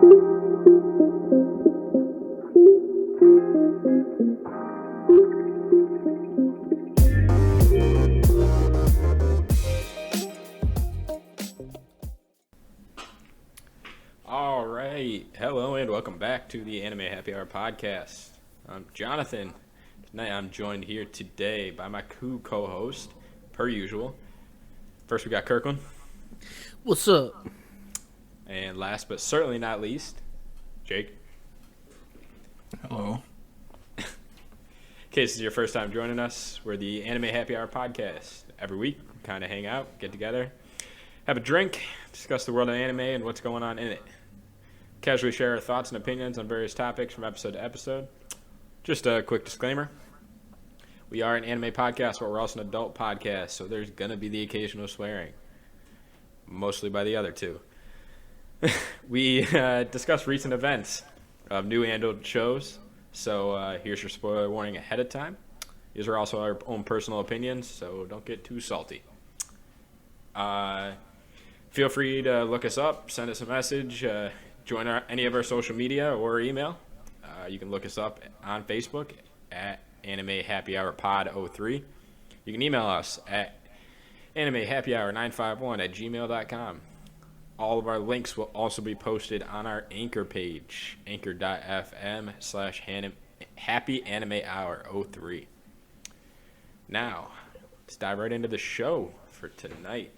All right, hello and welcome back to the Anime Happy Hour podcast. I'm Jonathan. Tonight I'm joined here today by my co-host, per usual. First we got Kirkland. What's up? And last but certainly not least, Jake. Hello. In case this is your first time joining us, we're the Anime Happy Hour podcast. Every week we kind of hang out, get together, have a drink, discuss the world of anime and what's going on in it. Casually share our thoughts and opinions on various topics from episode to episode. Just a quick disclaimer. We are an anime podcast, but we're also an adult podcast, so there's going to be the occasional swearing. Mostly by the other two. We discuss recent events of new and old shows, so here's your spoiler warning ahead of time. These are also our own personal opinions, so don't get too salty. Feel free to look us up, send us a message, join any of our social media or email. You can look us up on Facebook at Anime Happy Hour Pod 03. You can email us at animehappyhour951@gmail.com. All of our links will also be posted on our Anchor page, anchor.fm/Happy Anime Hour 03. Now, let's dive right into the show for tonight.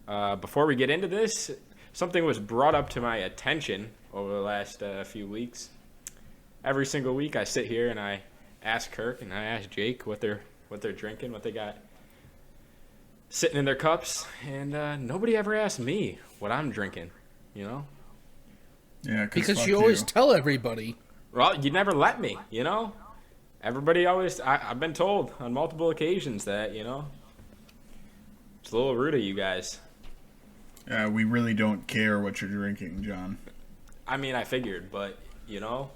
Before we get into this, something was brought up to my attention over the last few weeks. Every single week I sit here and I ask Kirk and I ask Jake what they're drinking, what they got sitting in their cups, and nobody ever asked me what I'm drinking, you know? Yeah, because you always tell everybody. Well, you never let me, you know? Everybody always, I've been told on multiple occasions that, you know, it's a little rude of you guys. Yeah, we really don't care what you're drinking, John. I mean, I figured, but, you know.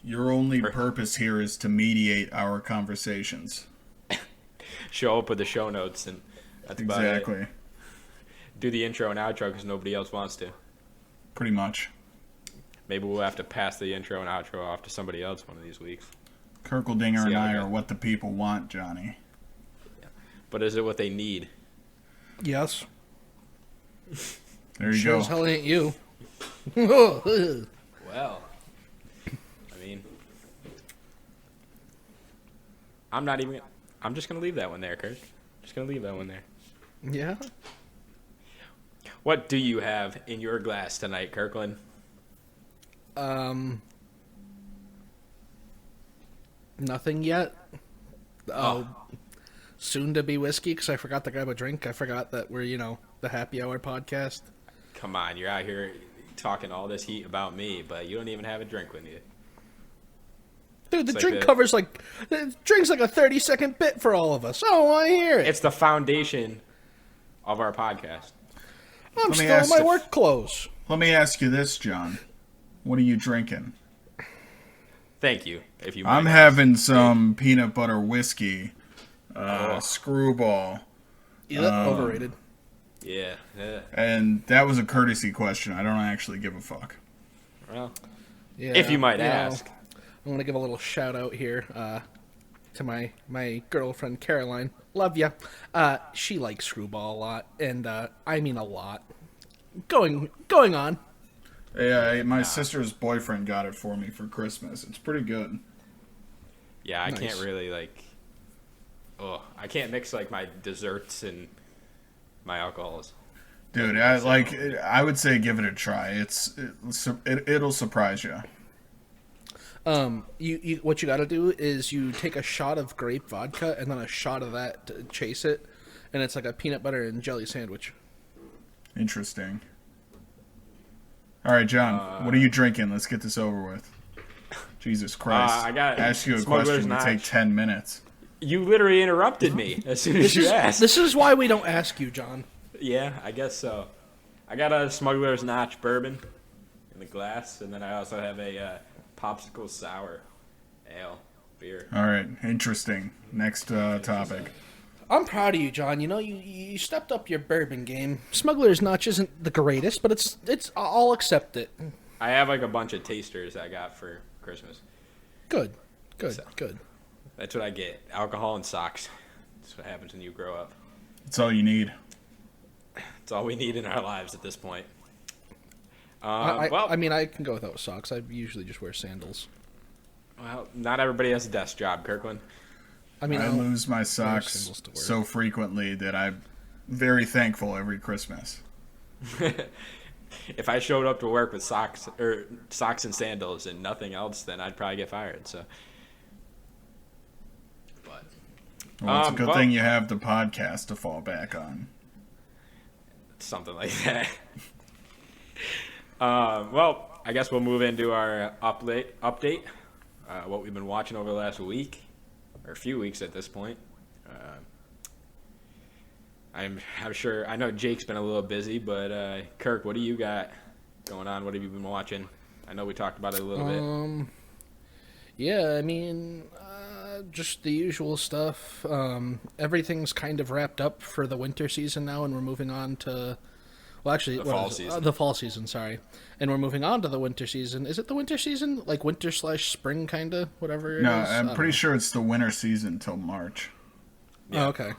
Your only purpose here is to mediate our conversations. Show up with the show notes, and that's about it. Exactly. Do the intro and outro because nobody else wants to. Pretty much. Maybe we'll have to pass the intro and outro off to somebody else one of these weeks. Kirkle-Dinger and I are what the people want, Johnny. But is it what they need? Yes. There you sure go. As hell ain't you. Well, I mean, I'm just going to leave that one there, Kirk. Just going to leave that one there. Yeah? What do you have in your glass tonight, Kirkland? Nothing yet. Soon to be whiskey, because I forgot to grab a drink. I forgot that we're, the Happy Hour podcast. Come on, you're out here talking all this heat about me, but you don't even have a drink with you. Dude, the drink covers the drink's like a 30-second bit for all of us. I don't want to hear it. It's the foundation of our podcast. I'm still in my work clothes. Let me ask you this, John. What are you drinking? Thank you. If you I'm having some peanut butter whiskey. Screwball. Yeah, overrated. Yeah. And that was a courtesy question. I don't actually give a fuck. Well, yeah, if you might ask. I'm going to give a little shout out here to my girlfriend, Caroline. Love ya. She likes Screwball a lot, and I mean a lot. Going on. Yeah, my sister's boyfriend got it for me for Christmas. It's pretty good. Yeah, I Nice. can't really, I can't mix, my desserts and my alcohols. Dude, I would say give it a try. It'll surprise you. You what you got to do is you take a shot of grape vodka and then a shot of that to chase it, and it's like a peanut butter and jelly sandwich. Interesting. All right, John, what are you drinking? Let's get this over with. Jesus Christ. I got ask you a Smuggler's question to Notch. take 10 minutes. You literally interrupted me as soon as you asked. This is why we don't ask you, John. Yeah, I guess so. I got a Smuggler's Notch bourbon in the glass, and then I also have a Popsicle Sour ale beer. All right, interesting. Next topic. I'm proud of you, John. You stepped up your bourbon game. Smuggler's Notch isn't the greatest, but it's I'll accept it. I have like a bunch of tasters I got for Christmas. Good. So- Good. That's what I get. Alcohol and socks. That's what happens when you grow up. That's all you need. It's all we need in our lives at this point. I mean, I can go without socks. I usually just wear sandals. Well, not everybody has a desk job, Kirkland. I mean, I I'll lose my wear socks sandals to work. so frequently that I'm very thankful every Christmas. If I showed up to work with socks and sandals and nothing else, then I'd probably get fired. So, but Well, it's a good well- thing you have the podcast to fall back on. something like that. Well, I guess we'll move into our update. What we've been watching over the last week, or a few weeks at this point. I'm sure. I know Jake's been a little busy, but Kirk, what do you got going on? What have you been watching? I know we talked about it a little bit. Yeah, I mean, just the usual stuff. Everything's kind of wrapped up for the winter season now, and we're moving on to. Well, actually, The fall season. The fall season, sorry. And we're moving on to the winter season. Is it the winter season? Like winter/spring, kind of? Whatever it No, is? I'm pretty sure it's the winter season till March. Yeah. Oh, okay.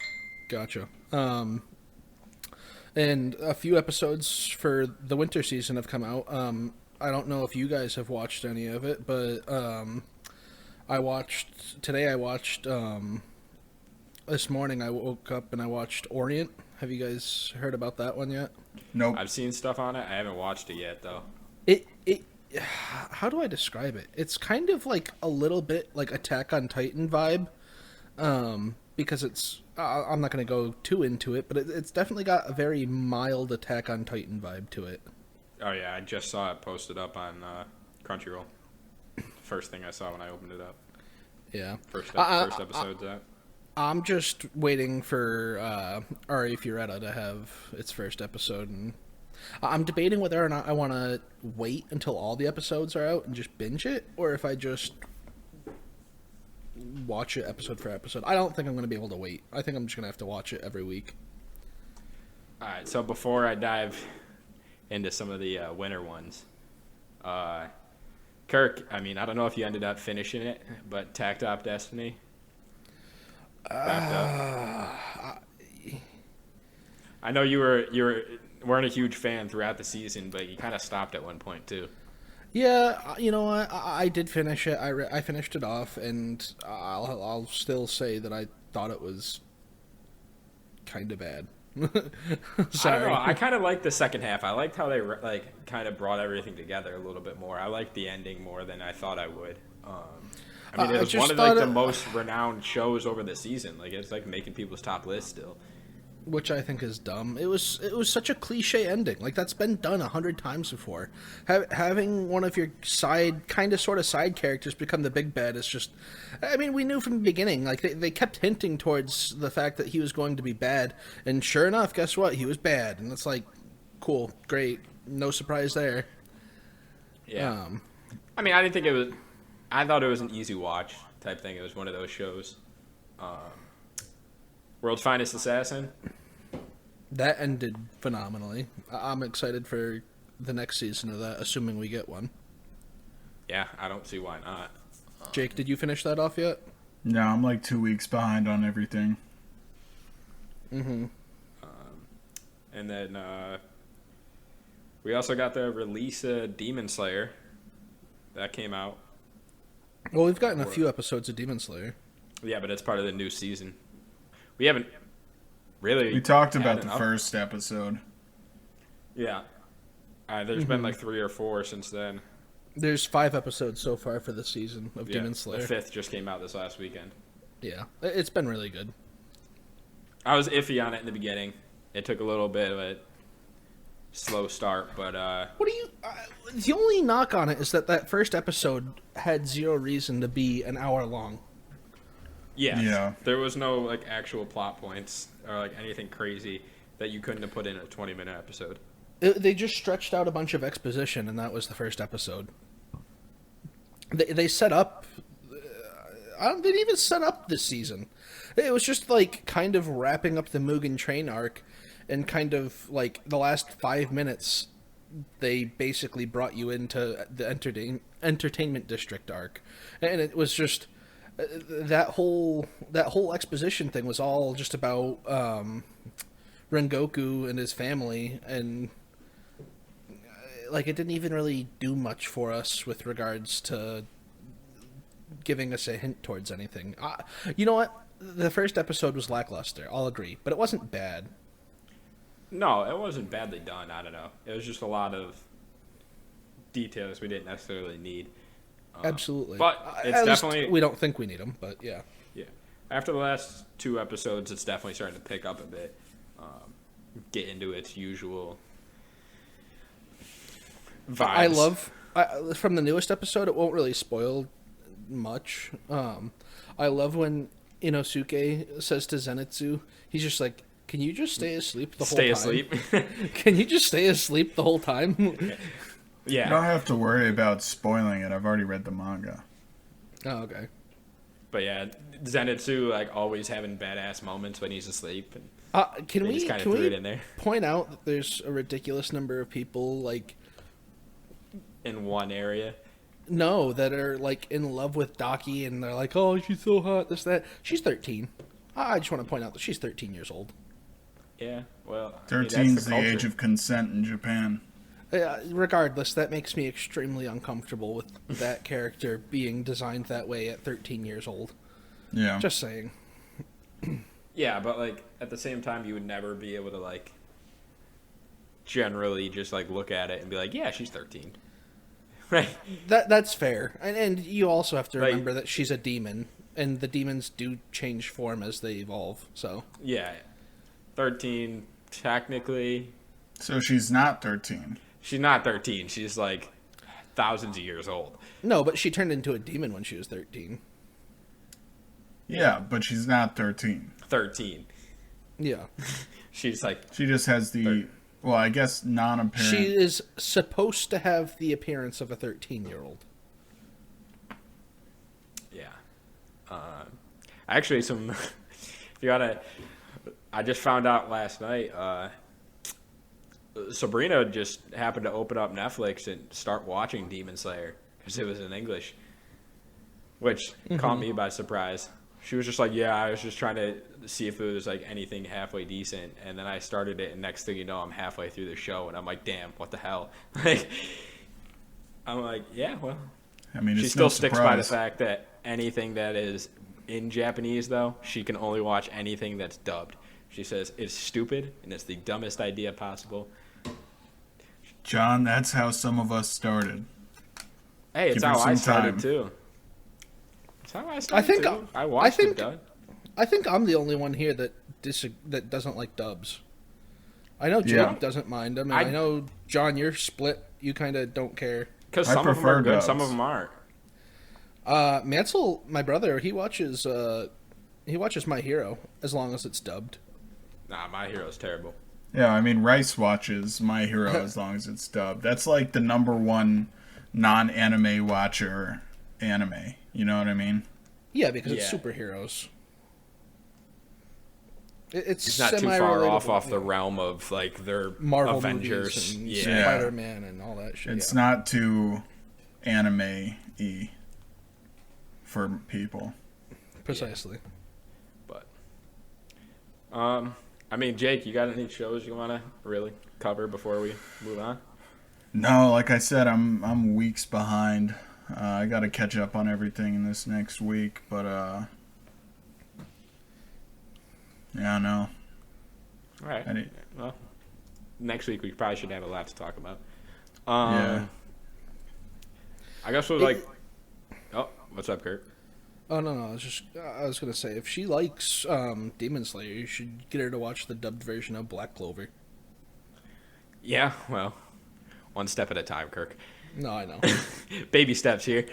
Gotcha. And a few episodes for the winter season have come out. I don't know if you guys have watched any of it, but I watched this morning I woke up and I watched Orient. Have you guys heard about that one yet? Nope. I've seen stuff on it. I haven't watched it yet, though. It how do I describe it? It's kind of like a little bit like Attack on Titan vibe, because it's I'm not going to go too into it, but it's definitely got a very mild Attack on Titan vibe to it. Oh yeah, I just saw it posted up on Crunchyroll. First thing I saw when I opened it up. Yeah. First episode's out. I'm just waiting for Ari Fioretta to have its first episode, and I'm debating whether or not I want to wait until all the episodes are out and just binge it, or if I just watch it episode for episode. I don't think I'm going to be able to wait. I think I'm just going to have to watch it every week. All right, so before I dive into some of the winter ones, Kirk, I mean, I don't know if you ended up finishing it, but Tacked Up Destiny wrapped up. I know you weren't a huge fan throughout the season, but you kind of stopped at one point too. Yeah, you know what? I did finish it. I finished it off, and I'll still say that I thought it was kind of bad. Sorry. I don't know. I kind of liked the second half. I liked how they kind of brought everything together a little bit more. I liked the ending more than I thought I would. I mean, it was one of the most renowned shows over the season. Like it's like making people's top list still. Which I think is dumb. It was such a cliche ending. Like that's been done 100 times before. Having one of your side characters become the big bad is just. I mean, we knew from the beginning. Like they kept hinting towards the fact that he was going to be bad, and sure enough, guess what? He was bad, and it's like, cool, great, no surprise there. Yeah. I mean, I didn't think it was. I thought it was an easy watch type thing. It was one of those shows. World's Finest Assassin. That ended phenomenally. I'm excited for the next season of that, assuming we get one. Yeah, I don't see why not. Jake, did you finish that off yet? No, I'm like 2 weeks behind on everything. Mm-hmm. And then we also got the release of Demon Slayer. That came out. Well, we've gotten a few episodes of Demon Slayer. Yeah, but it's part of the new season. We haven't really. We talked about had the enough. first episode. Yeah. There's been like 3 or 4 since then. There's 5 episodes so far for the season of Yeah, Demon Slayer. the 5th just came out this last weekend. Yeah, it's been really good. I was iffy on it in the beginning. It took a little bit of a slow start, but What do you? The only knock on it is that first episode had zero reason to be an hour long. Yeah. There was no like actual plot points or like anything crazy that you couldn't have put in a 20-minute episode. They just stretched out a bunch of exposition, and that was the first episode. They set up. They didn't even set up this season. It was just like kind of wrapping up the Mugen Train arc, and kind of like the last 5 minutes they basically brought you into the entertainment district arc, and it was just that whole exposition thing was all just about Rengoku and his family, and like it didn't even really do much for us with regards to giving us a hint towards anything. You know what? The first episode was lackluster. I'll agree, but it wasn't bad. No, it wasn't badly done. I don't know. It was just a lot of details we didn't necessarily need. Absolutely, but it's At least definitely we don't think we need them, but yeah. Yeah. After the last 2 episodes, it's definitely starting to pick up a bit. Get into its usual vibes. I love from the newest episode. It won't really spoil much. I love when Inosuke says to Zenitsu, he's just like, "Can you just stay asleep the whole time? Stay asleep. Can you just stay asleep the whole time?" Yeah. You don't have to worry about spoiling it. I've already read the manga. Oh, okay. But yeah, Zenitsu like always having badass moments when he's asleep. And Can they we just kinda can threw we it in there. point out that there's a ridiculous number of people like in one area. that are like in love with Daki, and they're like, "Oh, she's so hot." This that. She's 13. I just want to point out that she's 13 years old. Yeah, well, 13's that's the age of consent in Japan. Regardless, that makes me extremely uncomfortable with that character being designed that way at 13 years old. Yeah. Just saying. Yeah, but like at the same time, you would never be able to like generally just like look at it and be like, "Yeah, she's 13." Right. That's fair, and you also have to Like- remember that she's a demon, and the demons do change form as they evolve. So Yeah, 13 technically. So she's not 13. She's not 13. She's like thousands of years old. no, but she turned into a demon when she was 13. Yeah, but she's not 13. 13. Yeah, She's like She just has the, well, I guess non-apparent. she is supposed to have the appearance of a 13-year-old. yeah. Actually, some if you gotta, I just found out last night. Sabrina just happened to open up Netflix and start watching Demon Slayer because it was in English, which caught me by surprise. She was just like, "Yeah, I was just trying to see if it was like anything halfway decent," and then I started it, and next thing you know, I'm halfway through the show, and I'm like, "Damn, what the hell?" Like, I'm like, "Yeah, well." I mean, She it's still no sticks by the surprise. fact that anything that is in Japanese, though, she can only watch anything that's dubbed. She says it's stupid and it's the dumbest idea possible. John, that's how some of us started. Hey, it's Give her how I some started time. too. It's how I started think- too. I watched think- it done. I think I'm the only one here that that doesn't like dubs. I know Jake Yeah. doesn't mind them, and I- I know John, you're split. You kind of don't care. Because I some of them prefer are good, some dubs. of them aren't. Mansell, my brother, he watches My Hero as long as it's dubbed. Nah, My Hero's terrible. Yeah, I mean, Rice watches My Hero as long as it's dubbed. That's like the #1 non-anime watcher anime. You know what I mean? Yeah, because it's Yeah. superheroes. It's not too far off the realm of like their Marvel Avengers. movies and Yeah. Spider-Man and all that shit. It's yeah. not too anime-y for people. Precisely. But, I mean, Jake, you got any shows you want to really cover before we move on? No, like I said, I'm weeks behind. I got to catch up on everything in this next week, but yeah, no. All right. I need- Well, next week we probably should have a lot to talk about. Yeah. I guess we'll like. Oh, what's up, Kirk? Oh no, I was gonna say if she likes Demon Slayer, you should get her to watch the dubbed version of Black Clover. Yeah, well, one step at a time, Kirk. No, I know. Baby steps here.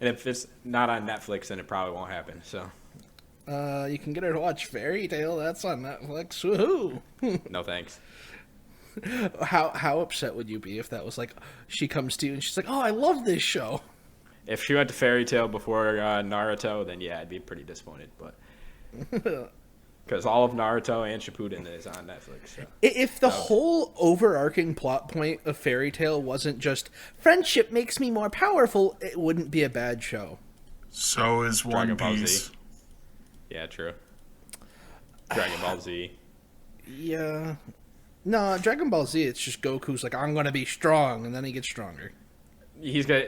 And if it's not on Netflix, then it probably won't happen. So, You can get her to watch Fairy Tail. That's on Netflix. Woohoo! no thanks. How upset would you be if that was like she comes to you and she's like, "Oh, I love this show." If she went to Fairy Tail before Naruto, then yeah, I'd be pretty disappointed. But Because all of Naruto and Shippuden is on Netflix. So. If the whole overarching plot point of Fairy Tail wasn't just friendship makes me more powerful, it wouldn't be a bad show. So is One Dragon Ball Piece. Z. Yeah, true. Dragon Ball Z. Yeah. No, Dragon Ball Z, it's just Goku's like, I'm gonna be strong, and then he gets stronger. He's got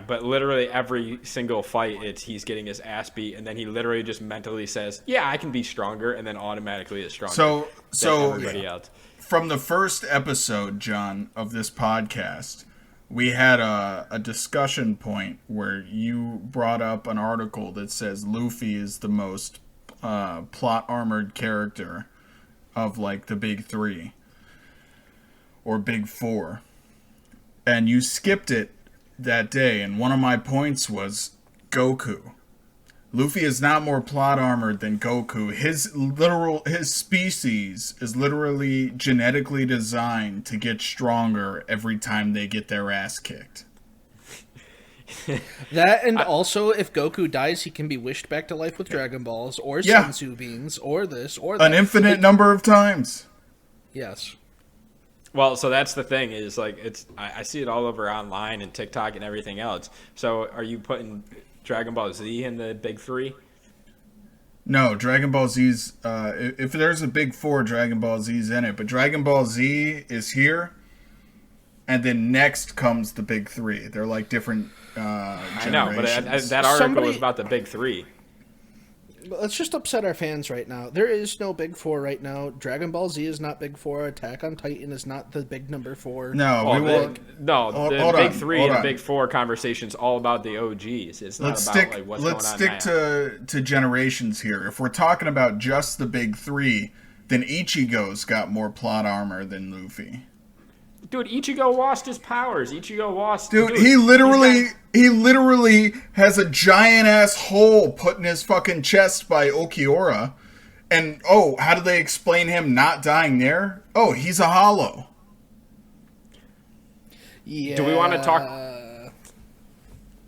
but literally every single fight, he's getting his ass beat, and then he literally just mentally says, "Yeah, I can be stronger," and then automatically is stronger. So than everybody else. From the first episode, John, of this podcast, we had a discussion point where you brought up an article that says Luffy is the most plot armored character of like the big three or big four, and you skipped it that day, and one of my points was Goku. Luffy is not more plot armored than Goku. His species is literally genetically designed to get stronger every time they get their ass kicked. That, and also, if Goku dies, he can be wished back to life with Dragon Balls, or Senzu beans, or this, or that. An infinite number of times. Yes. Well, so that's the thing is like I see it all over online and TikTok and everything else. So are you putting Dragon Ball Z in the big three? No, Dragon Ball Z's. If there's a big four, Dragon Ball Z's in it. But Dragon Ball Z is here, and then next comes the big three. They're like different generations. I know, but that article was about the big three. Let's just upset our fans right now. There is no big four right now. Dragon Ball Z is not big four. Attack on Titan is not the big number four. No, the big three and the big four conversation's all about the OGs. It's not about what's going on now. Let's stick to generations here. If we're talking about just the big three, then Ichigo's got more plot armor than Luffy. Dude, Ichigo lost his powers. Dude, he literally has a giant ass hole put in his fucking chest by Okiura. And how do they explain him not dying there? Oh, he's a hollow. Yeah. Do we want to talk?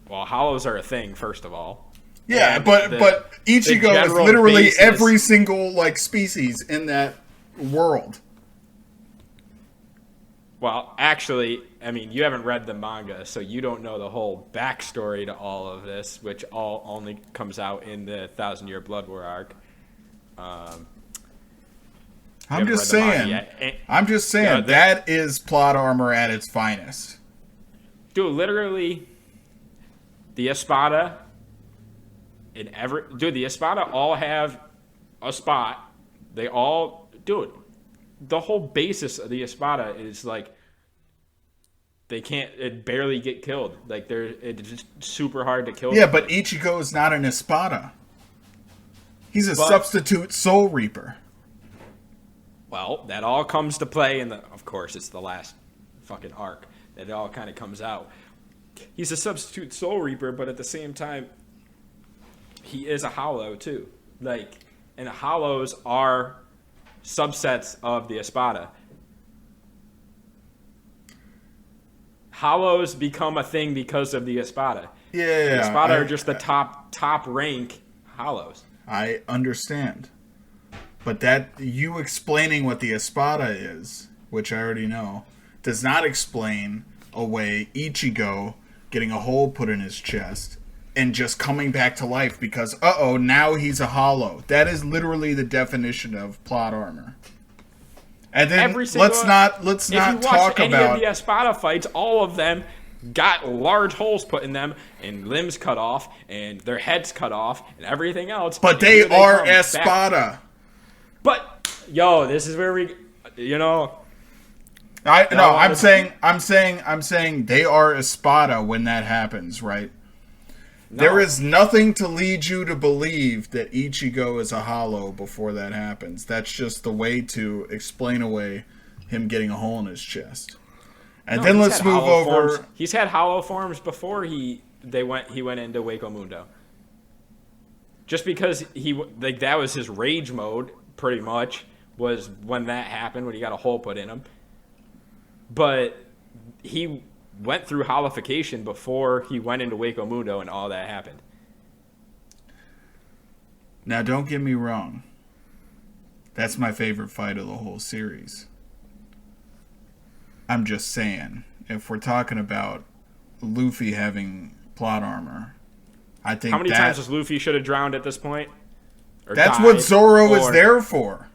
Well, hollows are a thing, first of all. Yeah, but Ichigo is literally every single like species in that world. Well, actually, I mean, you haven't read the manga, so you don't know the whole backstory to all of this, which only comes out in the 1,000-Year Blood War arc. I'm just saying that is plot armor at its finest. Dude, literally, the Espada the Espada all have a spot. They all, the whole basis of the Espada is like it barely get killed. Like it's just super hard to kill. Yeah, but Ichigo is not an Espada. He's a substitute Soul Reaper. Well, that all comes to play of course, it's the last fucking arc that it all kind of comes out. He's a substitute Soul Reaper, but at the same time, he is a Hollow too. Like, and the Hollows are subsets of the Espada. Hollows become a thing because of the Espada. Yeah, the Espada are just the top rank Hollows. I understand, but that you explaining what the Espada is, which I already know, does not explain away Ichigo getting a hole put in his chest and just coming back to life because now he's a hollow. That is literally the definition of plot armor. And then let's not talk about any of the Espada fights. All of them got large holes put in them and limbs cut off and their heads cut off and everything else. But they are Espada. But this is where I'm saying they are Espada when that happens, right? No. There is nothing to lead you to believe that Ichigo is a hollow before that happens. That's just the way to explain away him getting a hole in his chest. And then let's move over. He's had hollow forms before he went into Hueco Mundo. Just because that was his rage mode, pretty much, was when that happened, when he got a hole put in him. But he went through holification before he went into Hueco Mundo and all that happened. Now, don't get me wrong. That's my favorite fight of the whole series. I'm just saying, if we're talking about Luffy having plot armor, I think How many times does Luffy should have drowned at this point? Or that's died, what Zoro is there for.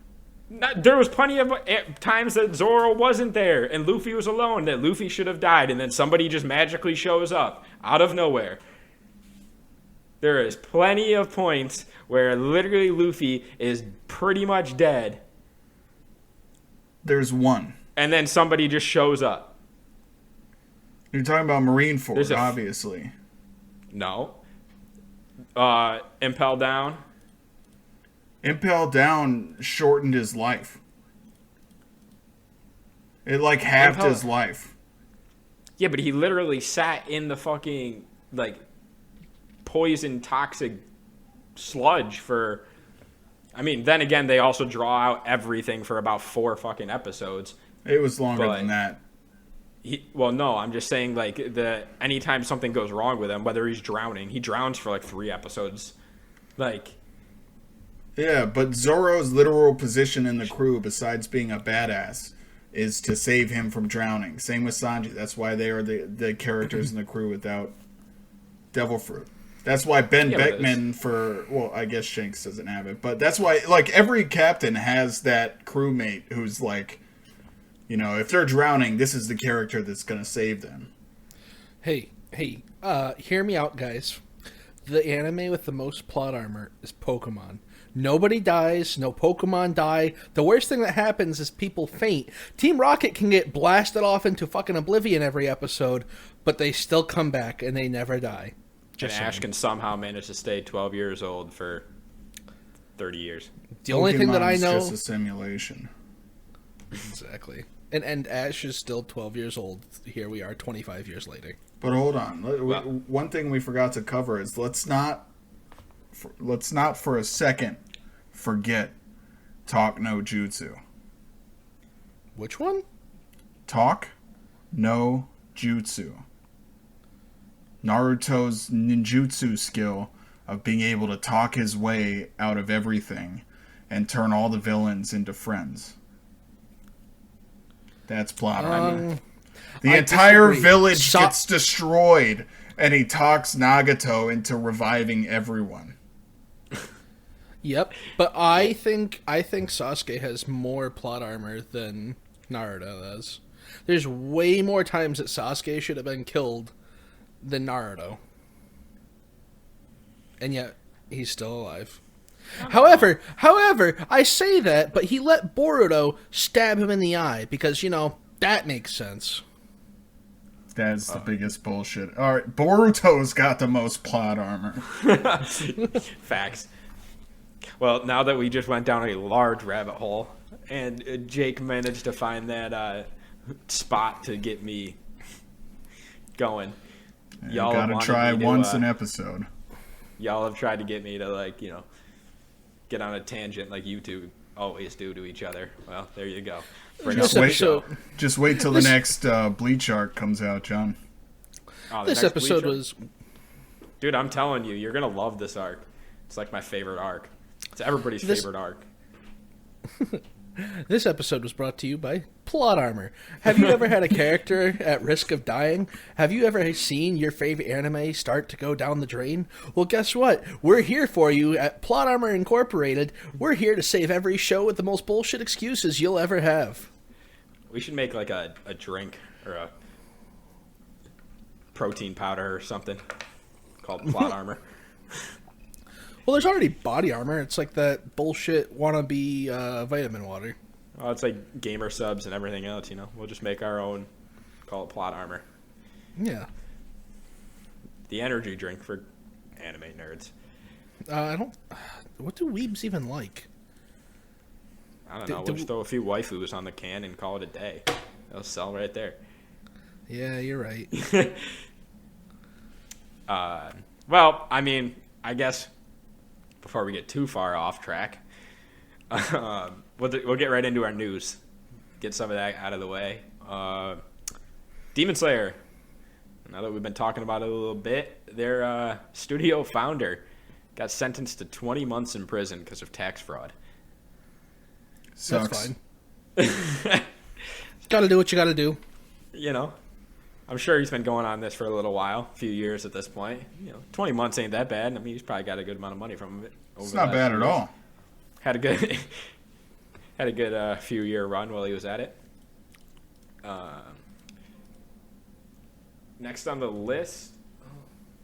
There was plenty of times that Zoro wasn't there and Luffy was alone, that Luffy should have died, and then somebody just magically shows up out of nowhere. There is plenty of points where literally Luffy is pretty much dead. There's one. And then somebody just shows up. You're talking about Marineford, obviously. No. Impel Down. Impel Down shortened his life. It like halved his life. Yeah, but he literally sat in the fucking like poison toxic sludge for. I mean, then again, they also draw out everything for about 4 fucking episodes. It was longer than that. Well, no, I'm just saying, like, anytime something goes wrong with him, whether he's drowning, he drowns for like 3 episodes. Like. Yeah, but Zoro's literal position in the crew, besides being a badass, is to save him from drowning. Same with Sanji. That's why they are the characters in the crew without Devil Fruit. That's why Ben Beckman well, I guess Shanks doesn't have it, but that's why, like, every captain has that crewmate who's like, you know, if they're drowning, this is the character that's going to save them. Hey, hear me out, guys. The anime with the most plot armor is Pokemon. Nobody dies, no Pokemon die. The worst thing that happens is people faint. Team Rocket can get blasted off into fucking oblivion every episode, but they still come back and they never die. And Ash can somehow manage to stay 12 years old for 30 years. The only thing that I know... just a simulation. Exactly. And Ash is still 12 years old. Here we are 25 years later. But hold on. One thing we forgot to cover is let's not for a second forget Talk No Jutsu. Which one? Talk No Jutsu. Naruto's ninjutsu skill of being able to talk his way out of everything and turn all the villains into friends. That's plot armor. The entire village gets destroyed, and he talks Nagato into reviving everyone. Yep, but I think Sasuke has more plot armor than Naruto does. There's way more times that Sasuke should have been killed than Naruto. And yet, he's still alive. However, I say that, but he let Boruto stab him in the eye because, you know, that makes sense. That's the biggest bullshit. All right, Boruto's got the most plot armor. Facts. Well, now that we just went down a large rabbit hole, and Jake managed to find that spot to get me going. Y'all gotta try once an episode. Y'all have tried to get me to, like, you know, get on a tangent like you two always do to each other. Well, there you go. Just wait till the next Bleach arc comes out, John. Oh, this episode was... Dude, I'm telling you, you're going to love this arc. It's like my favorite arc. It's everybody's favorite arc. This episode was brought to you by Plot Armor. Have you ever had a character at risk of dying? Have you ever seen your favorite anime start to go down the drain? Well, guess what? We're here for you at Plot Armor Incorporated. We're here to save every show with the most bullshit excuses you'll ever have. We should make like a drink or a protein powder or something called Plot Armor. Well, there's already body armor. It's like that bullshit wannabe vitamin water. Well, it's like gamer subs and everything else, you know. We'll just make our own, call it Plot Armor. Yeah. The energy drink for anime nerds. What do weebs even like? I don't know. We'll just throw a few waifus on the can and call it a day. They'll sell right there. Yeah, you're right. Well, I mean, I guess before we get too far off track, we'll get right into our news. Get some of that out of the way. Demon Slayer. Now that we've been talking about it a little bit, their studio founder got sentenced to 20 months in prison because of tax fraud. Sucks. That's fine. Gotta do what you gotta do. You know, I'm sure he's been going on this for a little while, a few years at this point. 20 months ain't that bad. I mean, he's probably got a good amount of money from it. It's not bad at all. Had a good, few year run while he was at it. Next on the list,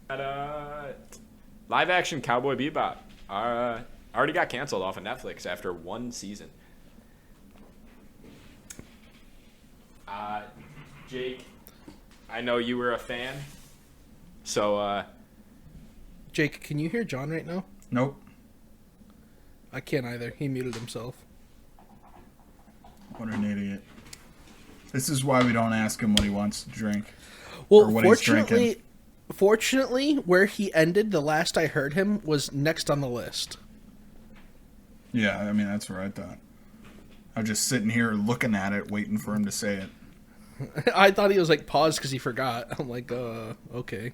live action Cowboy Bebop. Already got canceled off of Netflix after one season. Jake, I know you were a fan, so Jake, can you hear John right now? Nope. I can't either. He muted himself. What an idiot. This is why we don't ask him what he wants to drink. Well, or what he's drinking. Fortunately, where he ended, the last I heard him was next on the list. Yeah, I mean, that's what I thought. I was just sitting here looking at it, waiting for him to say it. I thought he was like paused because he forgot. I'm like, okay.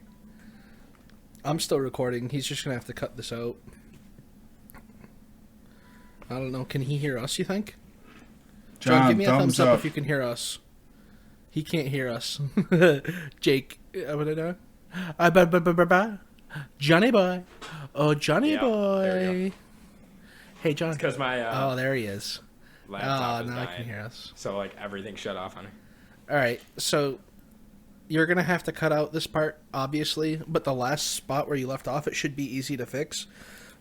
I'm still recording. He's just gonna have to cut this out. I don't know. Can he hear us, you think? John, give me a thumbs up if you can hear us. He can't hear us. Jake. Johnny boy. Oh, Johnny boy. Hey, John. it's because my Oh, there he is. laptop is now dying, I can hear us. so like everything shut off on it. All right, so you're going to have to cut out this part, obviously, but the last spot where you left off, it should be easy to fix.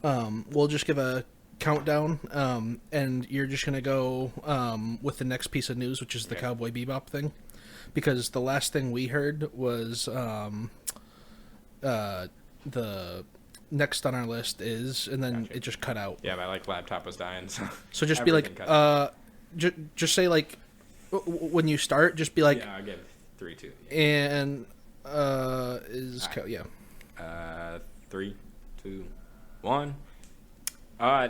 We'll just give a countdown, and you're just going to go with the next piece of news, which is the Cowboy Bebop thing, because the last thing we heard was the next on our list is, and then it just cut out. Yeah, my laptop was dying. So just be like, just say like, when you start, just be like, yeah, I'll give 3, 2. And right. 3, 2, 1.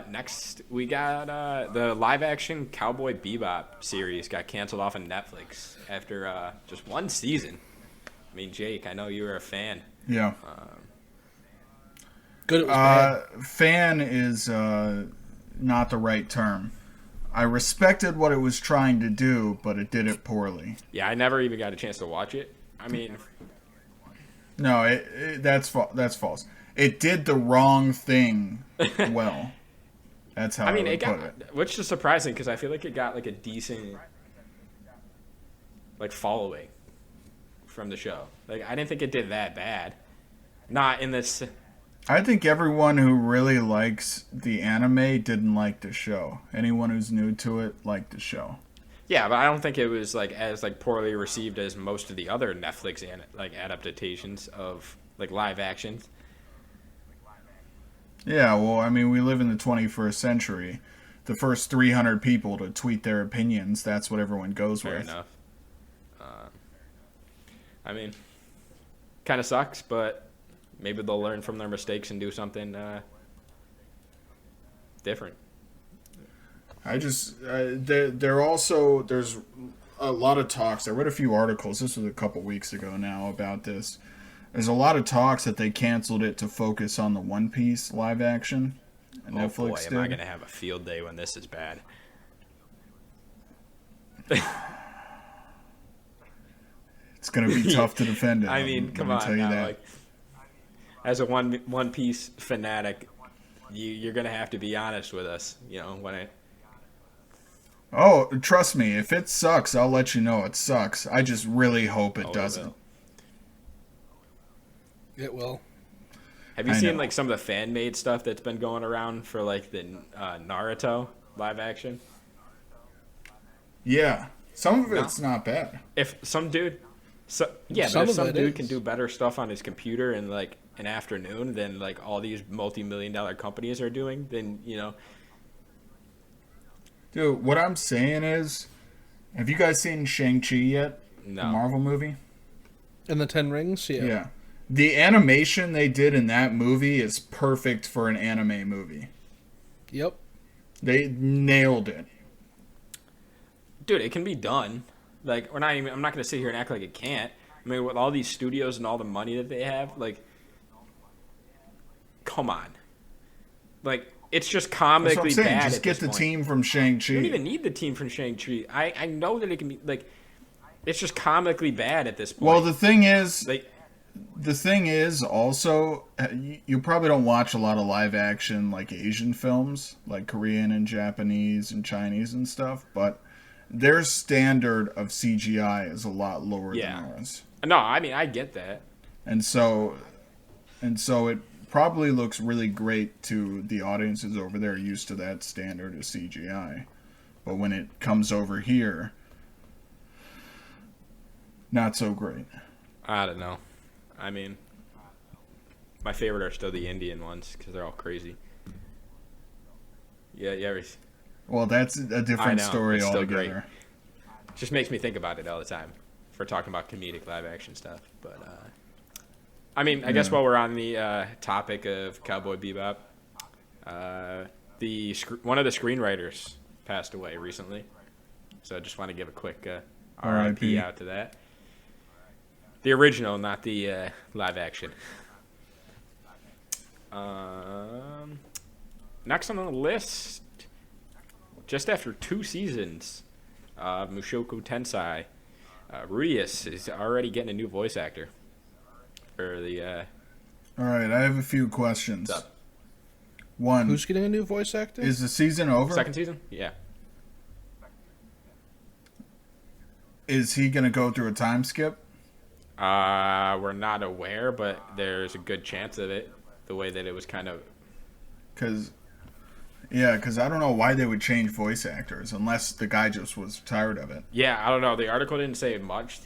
Next we got the live action Cowboy Bebop series got canceled off of Netflix after just one season. I mean, Jake, I know you were a fan. Yeah. Good. It was bad. Fan is not the right term. I respected what it was trying to do, but it did it poorly. Yeah, I never even got a chance to watch it. I mean, no, that's false. It did the wrong thing well. That's how I would put it. Which is surprising because I feel like it got like a decent following from the show. Like I didn't think it did that bad. Not in this. I think everyone who really likes the anime didn't like the show. Anyone who's new to it liked the show. Yeah, but I don't think it was as poorly received as most of the other Netflix adaptations of live actions. Yeah, well, I mean, we live in the 21st century. The first 300 people to tweet their opinions, that's what everyone goes Fair with. enough. I mean, kind of sucks, but maybe they'll learn from their mistakes and do something different. There's a lot of talks. I read a few articles. This was a couple weeks ago now about this. There's a lot of talks that they canceled it to focus on the One Piece live action. And Oh Netflix boy, did. am I going to have a field day when this is bad. It's going to be tough to defend it. I mean, come let me on tell you now. that. As a One Piece fanatic, you're going to have to be honest with us. Oh, trust me, if it sucks, I'll let you know it sucks. I just really hope it doesn't. It will. Have you seen some of the fan-made stuff that's been going around for the Naruto live action? Yeah, some of it's not bad. If some dude, but if some dude can do better stuff on his computer in an afternoon than all these multi-million-dollar companies are doing, then Dude, what I'm saying is, have you guys seen Shang-Chi yet? No. The Marvel movie? And the 10 Rings? Yeah. Yeah. The animation they did in that movie is perfect for an anime movie. Yep. They nailed it. Dude, it can be done. I'm not going to sit here and act like it can't. I mean, with all these studios and all the money that they have, come on. it's just That's what I'm comically saying. bad. Just at get this the point. team from Shang-Chi. You don't even need the team from Shang-Chi. I know that it can be like, it's just comically bad at this point. Well, the thing is, like, also, you probably don't watch a lot of live action like Asian films, like Korean and Japanese and Chinese and stuff, but their standard of CGI is a lot lower than ours. no, I mean I get that. And so it probably looks really great to the audiences over there used to that standard of CGI. But when it comes over here, not so great. I don't know. I mean, my favorite are still the Indian ones because they're all crazy. Yeah. Well, that's a different story it's still altogether. great. Just makes me think about it all the time. If we're talking about comedic live action stuff, but I mean, I guess while we're on the topic of Cowboy Bebop, one of the screenwriters passed away recently, so I just want to give a quick R.I.P. out to that. The original, not the live action. Next on the list, just after 2 seasons of Mushoku Tensei, Ruius is already getting a new voice actor for the. All right, I have a few questions. What's up? One, Who's getting a new voice actor? is the season over? Second season? Yeah. Is he going to go through a time skip? We're not aware, but there's a good chance of it. The way that it was kind of. Because I don't know why they would change voice actors unless the guy just was tired of it. Yeah, I don't know. The article didn't say much.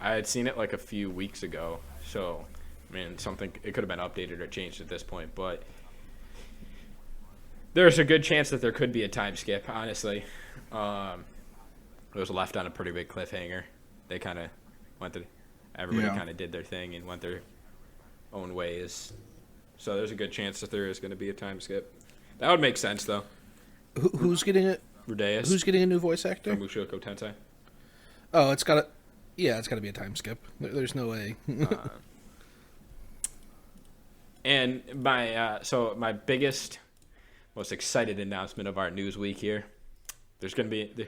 I had seen it like a few weeks ago, so I mean, it could have been updated or changed at this point, but there's a good chance that there could be a time skip. Honestly, it was left on a pretty big cliffhanger. They kind of everybody kind of did their thing and went their own ways. So there's a good chance that there is going to be a time skip. That would make sense, though. Who's getting it? Rudeus. Who's getting a new voice actor? From Mushoku Tensei. Oh, it's got to be a time skip. There's no way. And my biggest, most excited announcement of our news week here. There's going to be.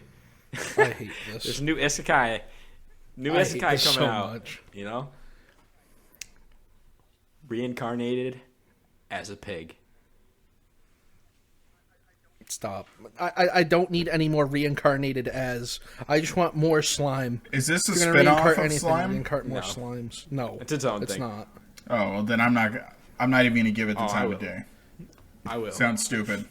I hate this. There's a new isekai. Coming so out. Much. You know? Reincarnated as a pig. Stop. I don't need any more reincarnated as. I just want more slime. Is this a If you're spin-off gonna of Slime? Reincarnate more No. slimes. No. It's its own it's thing. not. Oh, well, then I'm not even going to give it the I time will. of day. I will. Sounds stupid.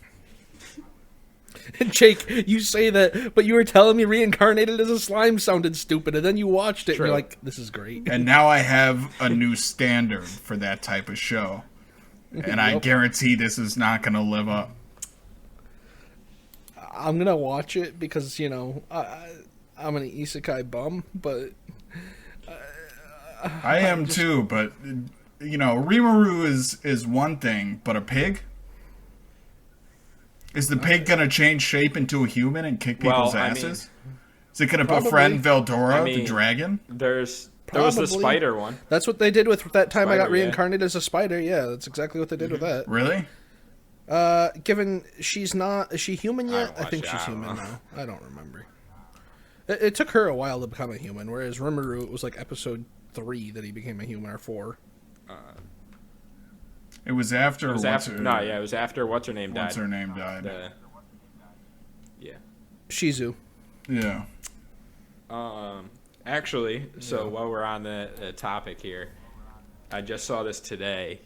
Jake, you say that, but you were telling me reincarnated as a slime sounded stupid, and then you watched it True. and you're like, this is great. And now I have a new standard for that type of show. And I Yep. guarantee this is not going to live up. I'm going to watch it because, I'm an isekai bum, but I am too, but, Rimuru is one thing, but a pig? Is the pig going to change shape into a human and kick people's asses? Is it going to befriend Veldora, the dragon? There was the spider one. that's what they did with that time I got Spider, yeah. reincarnated as a spider. Yeah, that's exactly what they did with that. Really? Given is she human yet? I think she's human now. I don't remember. It took her a while to become a human, whereas Rimuru, it was like episode 3 that he became a human, or 4. It was after... It was after what's her name died. What's her name died. Yeah. Shizu. Yeah. Actually, so while we're on the topic here, I just saw this today.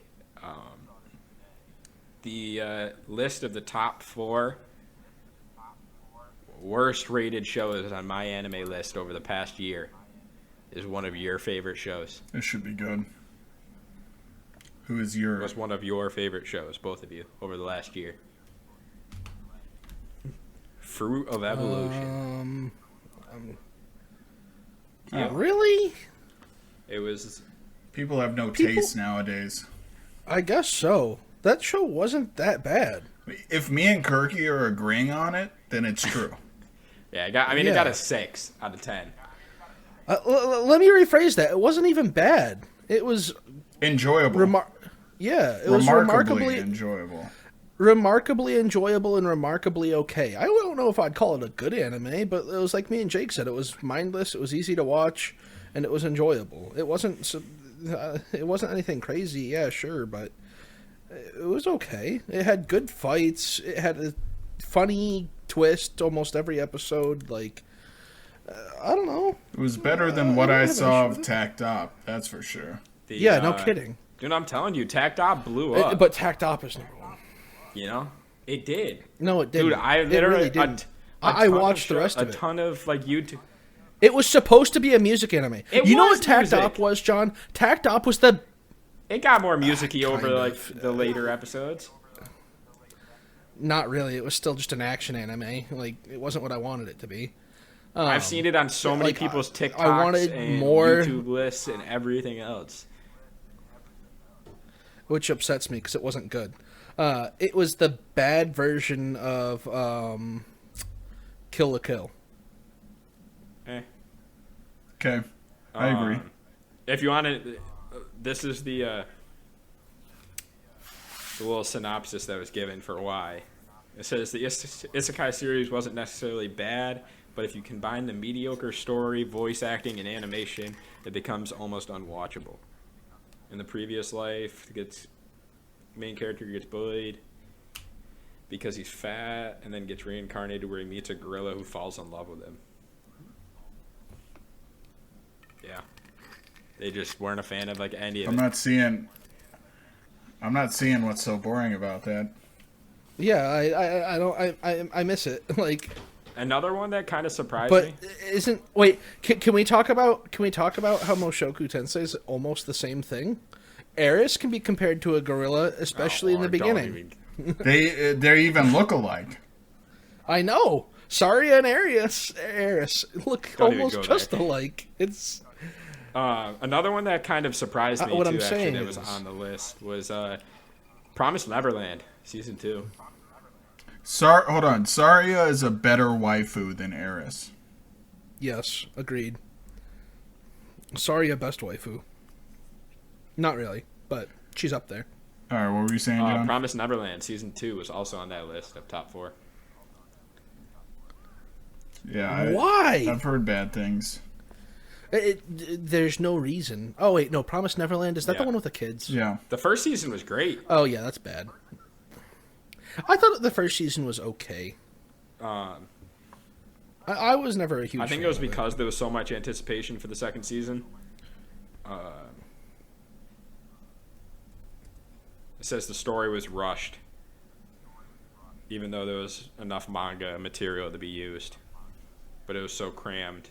The list of the top 4 worst rated shows on my anime list over the past year is one of your favorite shows. This should be good. Who is What's one of your favorite shows, both of you, over the last year? Fruit of Evolution. Yeah. Really? It was... People have no taste nowadays. I guess so. That show wasn't that bad. If me and Kirky are agreeing on it, then it's true. Yeah, it got a 6 out of 10. Let me rephrase that. It wasn't even bad. It was Enjoyable. it was remarkably remarkably enjoyable. remarkably enjoyable and remarkably okay. I don't know if I'd call it a good anime, but it was like me and Jake said. It was mindless. It was easy to watch, and it was enjoyable. It wasn't anything crazy. Yeah, sure, but it was okay. It had good fights. It had a funny twist almost every episode. Like, I don't know. It was better than what I saw of Tacked Up. That's for sure. Yeah, no kidding. Dude, I'm telling you, Tacked Up blew up. But Tacked Up is number one. You know, it did. No, it didn't. Dude, I literally really didn't. I watched the rest of it. A ton of like YouTube. It was supposed to be a music anime. You know what Tacked Up was, John? Tacked Up was the. It got more music-y over like the later episodes. Not really. It was still just an action anime. Like, it wasn't what I wanted it to be. I've seen it on so many people's TikToks I wanted and more, YouTube lists and everything else. Which upsets me because it wasn't good. It was the bad version of Kill la Kill. Okay, I agree. If you want to, this is the little synopsis that was given for why. It says the Isekai series wasn't necessarily bad, but if you combine the mediocre story, voice acting, and animation, it becomes almost unwatchable. In the previous life, main character gets bullied because he's fat, and then gets reincarnated where he meets a gorilla who falls in love with him. Yeah, they just weren't a fan of like any of it. I'm not seeing what's so boring about that. Yeah, I miss it. Like, another one that kind of surprised me. Can we talk about how Mushoku Tensei is almost the same thing? Eris can be compared to a gorilla, especially in the beginning. They even look alike. I know. Saria and Eris look almost just alike. It's another one that kind of surprised me what too. I'm Actually, saying that was on the list was Promised Neverland season 2. Hold on. Saria is a better waifu than Eris. Yes, agreed. Saria best waifu. Not really, but she's up there. All right, what were you saying, John? Promised Neverland season 2 was also on that list of top 4. Yeah. Why? I've heard bad things. There's no reason. Oh wait, no. Promised Neverland, is that the one with the kids? Yeah. The first season was great. Oh yeah, that's bad. I thought the first season was okay. I was never a huge. I think it was because there was so much anticipation for the second season. It says the story was rushed, even though there was enough manga material to be used, but it was so crammed.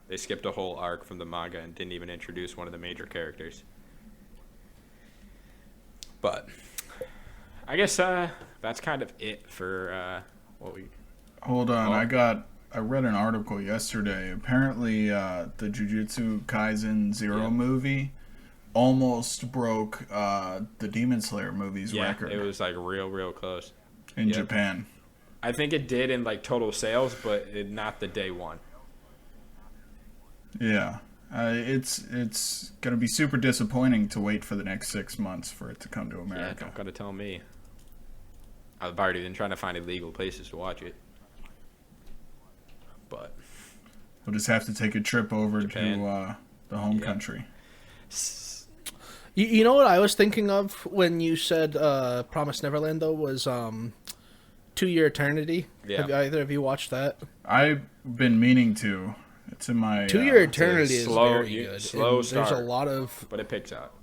They skipped a whole arc from the manga and didn't even introduce one of the major characters. But I guess that's kind of it for what we... Hold on, I read an article yesterday. Apparently, the Jujutsu Kaisen Zero movie almost broke the Demon Slayer movie's record. It was like real close. In Japan. I think it did in like total sales, but not the day one. Yeah, it's gonna be super disappointing to wait for the next 6 months for it to come to America. Yeah, don't gotta tell me. I've already been trying to find illegal places to watch it, but we'll just have to take a trip over Japan. to the home country. You know what I was thinking of when you said Promised Neverland though was 2 Year Eternity. Yeah. Have either of you watched that? I've been meaning to. It's in my 2 Year Eternity is slow, very good. Slow start. There's a lot of, but it picks up.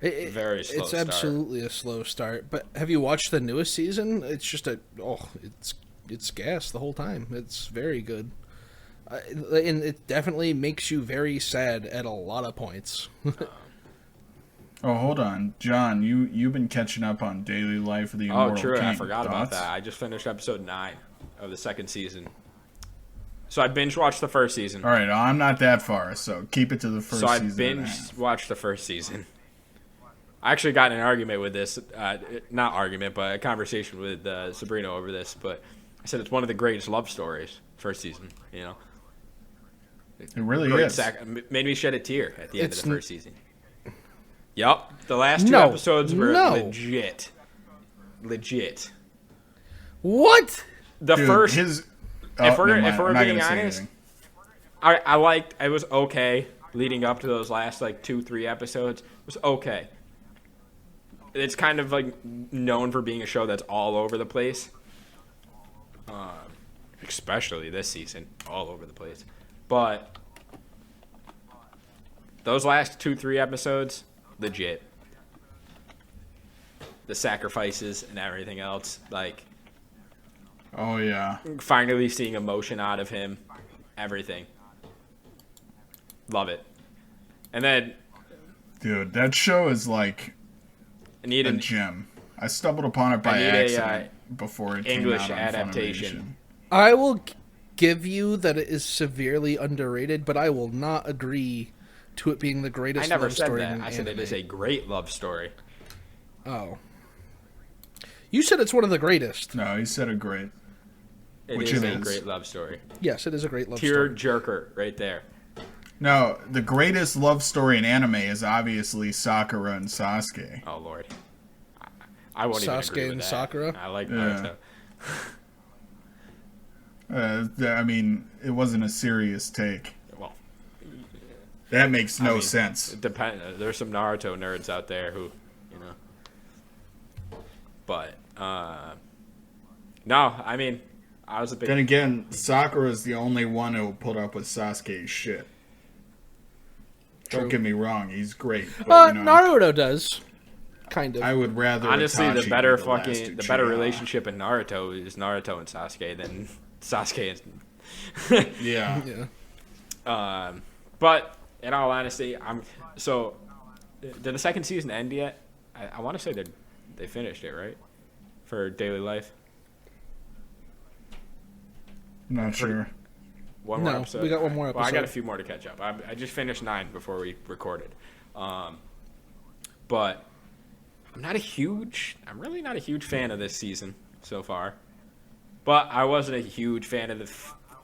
Very slow. It's absolutely a slow start. But have you watched the newest season? It's just it's gas the whole time. It's very good, and it definitely makes you very sad at a lot of points. Oh, hold on, John. You've been catching up on Daily Life of the Immortal Oh, true. King. I forgot about that. I just finished episode 9 of the second season. So I binge watched the first season. All right, I'm not that far, so keep it to the first season. So I binge watched the first season. I actually got in an argument with this, not argument, but a conversation with Sabrina over this. But I said it's one of the greatest love stories. First season, you know. It really Great is. Made me shed a tear at the end of the first season. Yup, the last two episodes were legit. legit. What? The Dude, first, his. if we're never mind. I'm not being gonna say honest, anything. I liked. It was okay leading up to those last like 2-3 episodes. It was okay. It's kind of like known for being a show that's all over the place. Especially this season, all over the place. But those last 2-3 episodes, legit. The sacrifices and everything else, like Oh yeah. finally seeing emotion out of him, everything. Love it. And then Dude, that show is like I need a an gem. I stumbled upon it by need accident before it English came out on adaptation. Funimation. I will give you that it is severely underrated, but I will not agree to it being the greatest I never love said story that. in I said it anime. is a great love story. Oh. You said it's one of the greatest. No, he said it great. It Which is it a is. great love story. Yes, it is a great love Tear story. jerker right there. No, the greatest love story in anime is obviously Sakura and Sasuke. Oh Lord, I won't even Sasuke agree with and that. Sakura? I like Yeah. Naruto. I mean, it wasn't a serious take. Well, That makes no mean, sense. it depend. There's some Naruto nerds out there who, you know. But no, I mean, I was a big. Then again, Sakura is the only one who will put up with Sasuke's shit. Don't True. get me wrong, he's great. But, you know, Naruto does. Kind of. I would rather Honestly, Itachi the better be the last the better Uchiha. relationship in Naruto is Naruto and Sasuke than Sasuke and. Yeah. Yeah. But in all honesty, did the second season end yet? I want to say they finished it, right? For Daily Life. Not sure. One more No, episode. we got one more Well, I got a episode. few more to catch up. I just finished 9 before we recorded. But I'm really not a huge fan of this season so far. But I wasn't a huge fan of the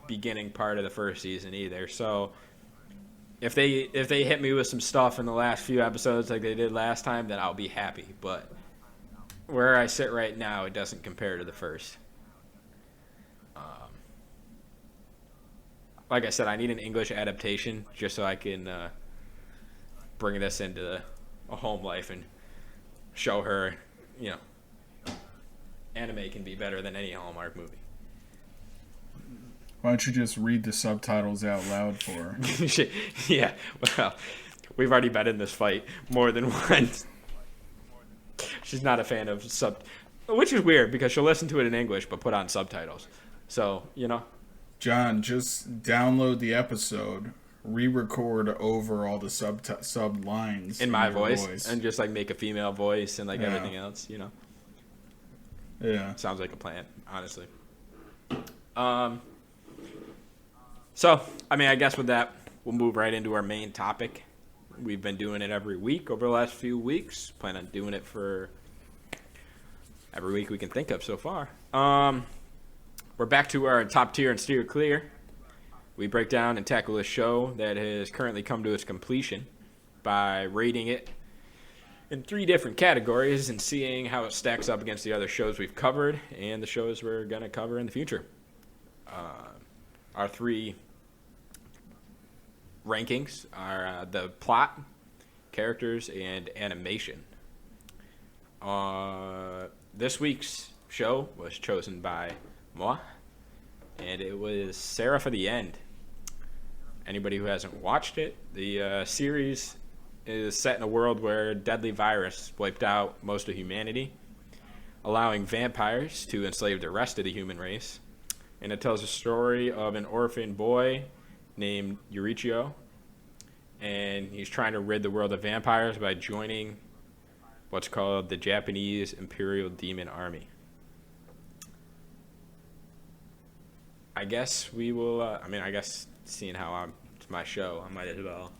beginning part of the first season either. So if they hit me with some stuff in the last few episodes like they did last time, then I'll be happy. But where I sit right now, it doesn't compare to the first. Like I said, I need an English adaptation just so I can bring this into a home life and show her, anime can be better than any Hallmark movie. Why don't you just read the subtitles out loud for her? Yeah, well, we've already been in this fight more than once. She's not a fan of which is weird because she'll listen to it in English but put on subtitles. So, John, just download the episode, re-record over all the sub lines in my your voice and just like make a female voice and like Yeah. everything else, Yeah. Sounds like a plan, honestly. So, I mean, I guess with that, we'll move right into our main topic. We've been doing it every week over the last few weeks. Plan on doing it for every week we can think of so far. We're back to our top tier and steer clear. We break down and tackle a show that has currently come to its completion by rating it in 3 different categories and seeing how it stacks up against the other shows we've covered and the shows we're going to cover in the future. Our 3 rankings are the plot, characters, and animation. This week's show was chosen by moi, and it was Seraph of the End. Anybody who hasn't watched it, the series is set in a world where a deadly virus wiped out most of humanity, allowing vampires to enslave the rest of the human race. And it tells a story of an orphan boy named Eurichio, and he's trying to rid the world of vampires by joining what's called the Japanese Imperial Demon Army. I guess we will, I guess seeing how it's my show, I might as well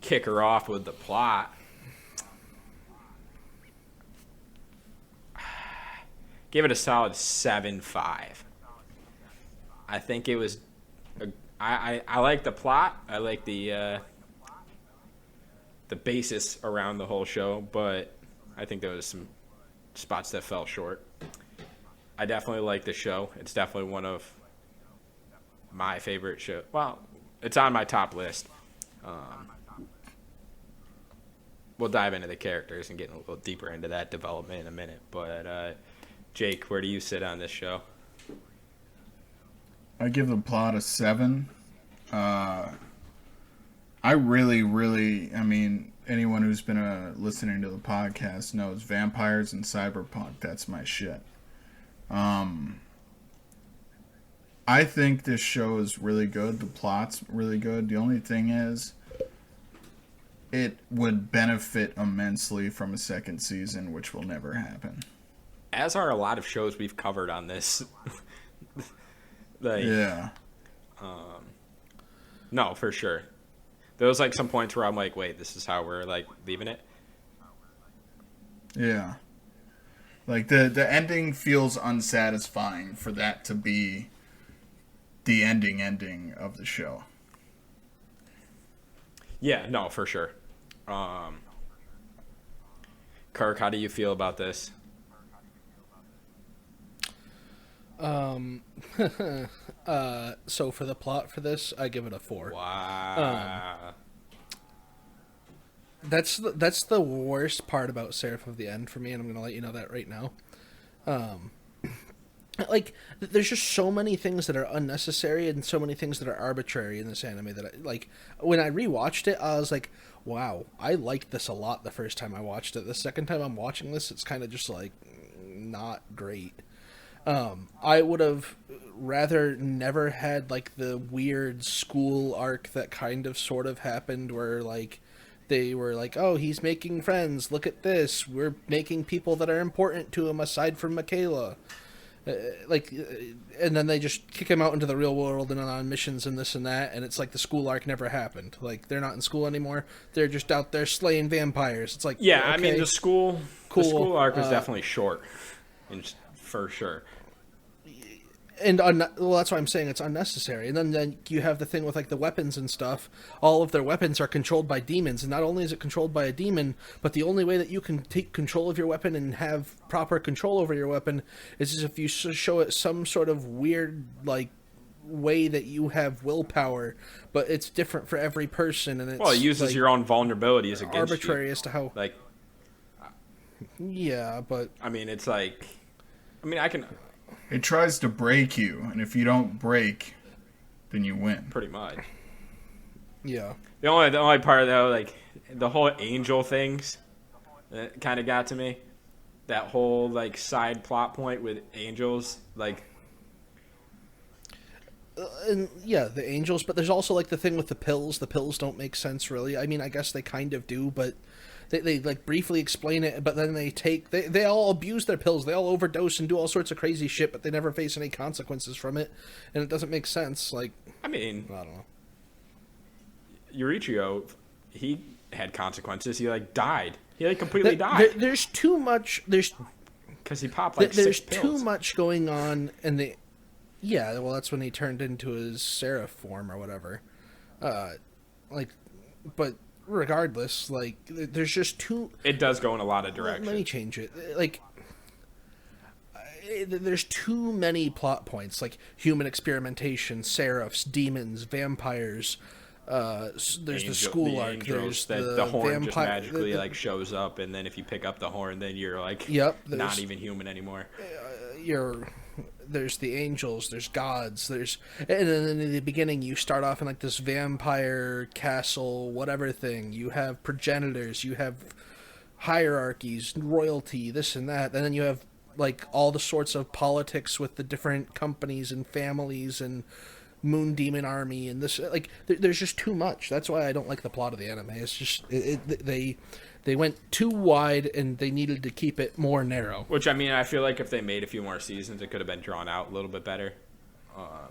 kick her off with the plot. Give it a solid 7.5. I think it was, I like the plot. I like the basis around the whole show, but I think there was some spots that fell short. I definitely like the show. It's definitely one of my favorite shows. Well, it's on my top list. We'll dive into the characters and get a little deeper into that development in a minute. But Jake, where do you sit on this show? I give the plot a 7. I really, I mean, anyone who's been listening to the podcast knows vampires and cyberpunk. That's my shit. I think this show is really good. The plot's really good. The only thing is, it would benefit immensely from a second season, which will never happen. As are a lot of shows we've covered on this. Yeah. No, for sure. There was like some points where I'm like, wait, this is how we're like leaving it? Yeah. Like the ending feels unsatisfying for that to be the ending of the show. Yeah, no, for sure. Kirk, how do you feel about this? So for the plot for this, I give it a 4. Wow. That's the worst part about Seraph of the End for me, and I'm gonna let you know that right now. Like, there's just so many things that are unnecessary and so many things that are arbitrary in this anime that when I rewatched it, I was like, wow, I liked this a lot the first time I watched it. The second time I'm watching this, it's kind of just like not great. I would have rather never had like the weird school arc that kind of sort of happened where like they were like, oh, he's making friends, look at this, we're making people that are important to him aside from Michaela. And then they just kick him out into the real world and on missions and this and that, and it's like the school arc never happened. Like, they're not in school anymore, they're just out there slaying vampires. It's like, yeah, okay, I mean, the school arc was definitely short, for sure. And well, that's why I'm saying it's unnecessary. And then you have the thing with like the weapons and stuff. All of their weapons are controlled by demons, and not only is it controlled by a demon, but the only way that you can take control of your weapon and have proper control over your weapon is if you show it some sort of weird like way that you have willpower, but it's different for every person. And it uses like, your own vulnerabilities against arbitrary you. As to how. Like, yeah, but I mean, it's like, I mean, I can. It tries to break you, and if you don't break, then you win. Pretty much. Yeah. The only part though, like the whole angel things, that kind of got to me. That whole like side plot point with angels, like. And yeah, the angels, but there's also like the thing with the pills. The pills don't make sense really. I mean, I guess they kind of do, but. They like briefly explain it, but then they all abuse their pills. They all overdose and do all sorts of crazy shit, but they never face any consequences from it, and it doesn't make sense. Like, I mean, I don't know. Eurichio, he had consequences. He like died. He like completely died. There's too much. Because he popped like there's 6 pills. too much going on, and yeah, well, that's when he turned into his Seraph form or whatever. But. Regardless, like, there's just too... It does go in a lot of directions. Let me change it. Like, there's too many plot points, like human experimentation, seraphs, demons, vampires. There's the school arc. There's the horn just magically like shows up, and then if you pick up the horn, then you're like not even human anymore. There's the angels, there's gods, and then in the beginning you start off in like this vampire castle, whatever thing. You have progenitors, you have hierarchies, royalty, this and that, and then you have like all the sorts of politics with the different companies and families and moon demon army and this. Like, there's just too much. That's why I don't like the plot of the anime. It's just they went too wide, and they needed to keep it more narrow. Which, I mean, I feel like if they made a few more seasons, it could have been drawn out a little bit better. I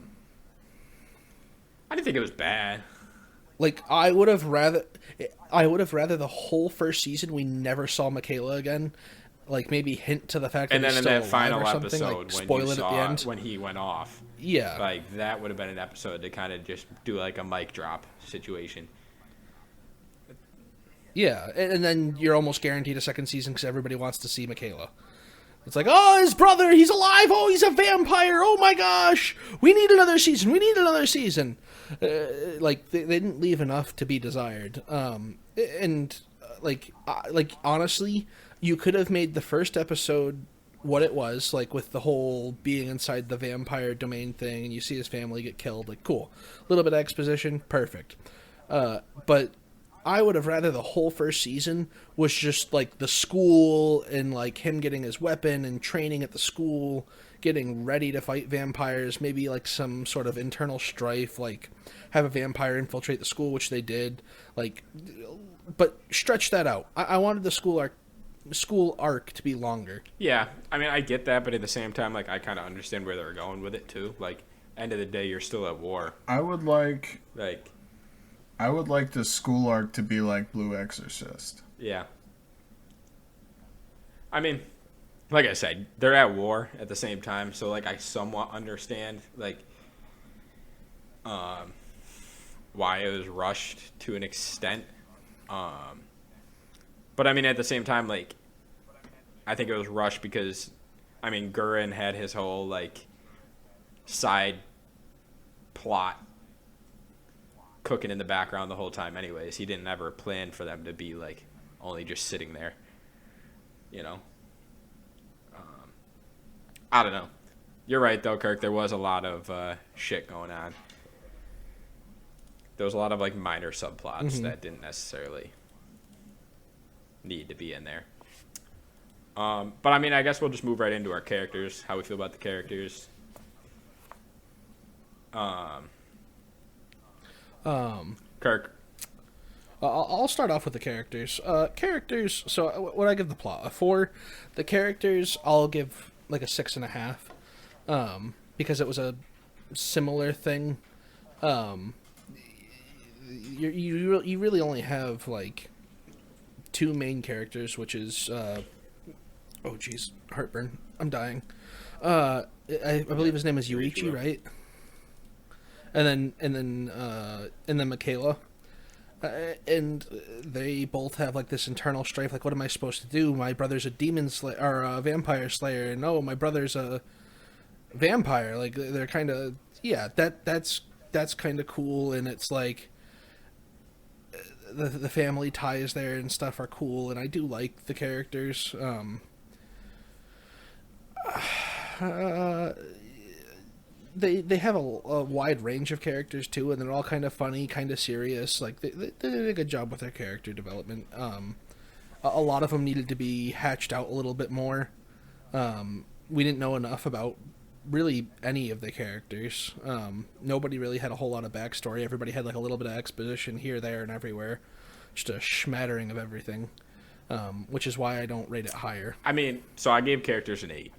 didn't think it was bad. Like, I would have rather the whole first season we never saw Michaela again. Like, maybe hint to the fact that he's still alive or something. And then in that final episode, like, when you saw when he went off. Yeah. Like, that would have been an episode to kind of just do, like, a mic drop situation. Yeah, and then you're almost guaranteed a second season because everybody wants to see Michaela. It's like, oh, his brother, he's alive. Oh, he's a vampire. Oh my gosh, we need another season. We need another season. Like they didn't leave enough to be desired. Like honestly, you could have made the first episode what it was, like with the whole being inside the vampire domain thing, and you see his family get killed. Like, cool, a little bit of exposition, perfect. But I would have rather the whole first season was just like the school and like him getting his weapon and training at the school, getting ready to fight vampires, maybe like some sort of internal strife, like have a vampire infiltrate the school, which they did. Like, but stretch that out. I wanted the school arc to be longer. Yeah, I mean, I get that, but at the same time, like, I kind of understand where they're going with it too. Like, end of the day, you're still at war. I would like the school arc to be like Blue Exorcist. Yeah. I mean, like I said, they're at war at the same time, so like I somewhat understand like why it was rushed to an extent. But I mean, at the same time, like I think it was rushed because I mean, Gurren had his whole like side plot cooking in the background the whole time anyways. He didn't ever plan for them to be like only just sitting there, you know. I don't know. You're right though, Kirk. There was a lot of shit going on. There was a lot of like minor subplots that didn't necessarily need to be in there. But I mean, I guess we'll just move right into our characters, how we feel about the characters. Kirk. I'll start off with the characters. Characters. So what I give the plot a 4. The characters I'll give like a 6.5, because it was a similar thing. You really only have like 2 main characters, which is oh geez, heartburn. I'm dying. I believe his name is Yuichi, right? And then Michaela. And they both have like this internal strife. Like, what am I supposed to do? My brother's a demon slayer or a vampire slayer, and no, my brother's a vampire. Like, they're kind of that's kind of cool, and it's like the family ties there and stuff are cool, and I do like the characters. They have a wide range of characters too, and they're all kind of funny, kind of serious. Like they did a good job with their character development. A lot of them needed to be hatched out a little bit more. We didn't know enough about really any of the characters. Nobody really had a whole lot of backstory. Everybody had like a little bit of exposition here, there, and everywhere. Just a smattering of everything, which is why I don't rate it higher. I mean, so I gave characters an 8.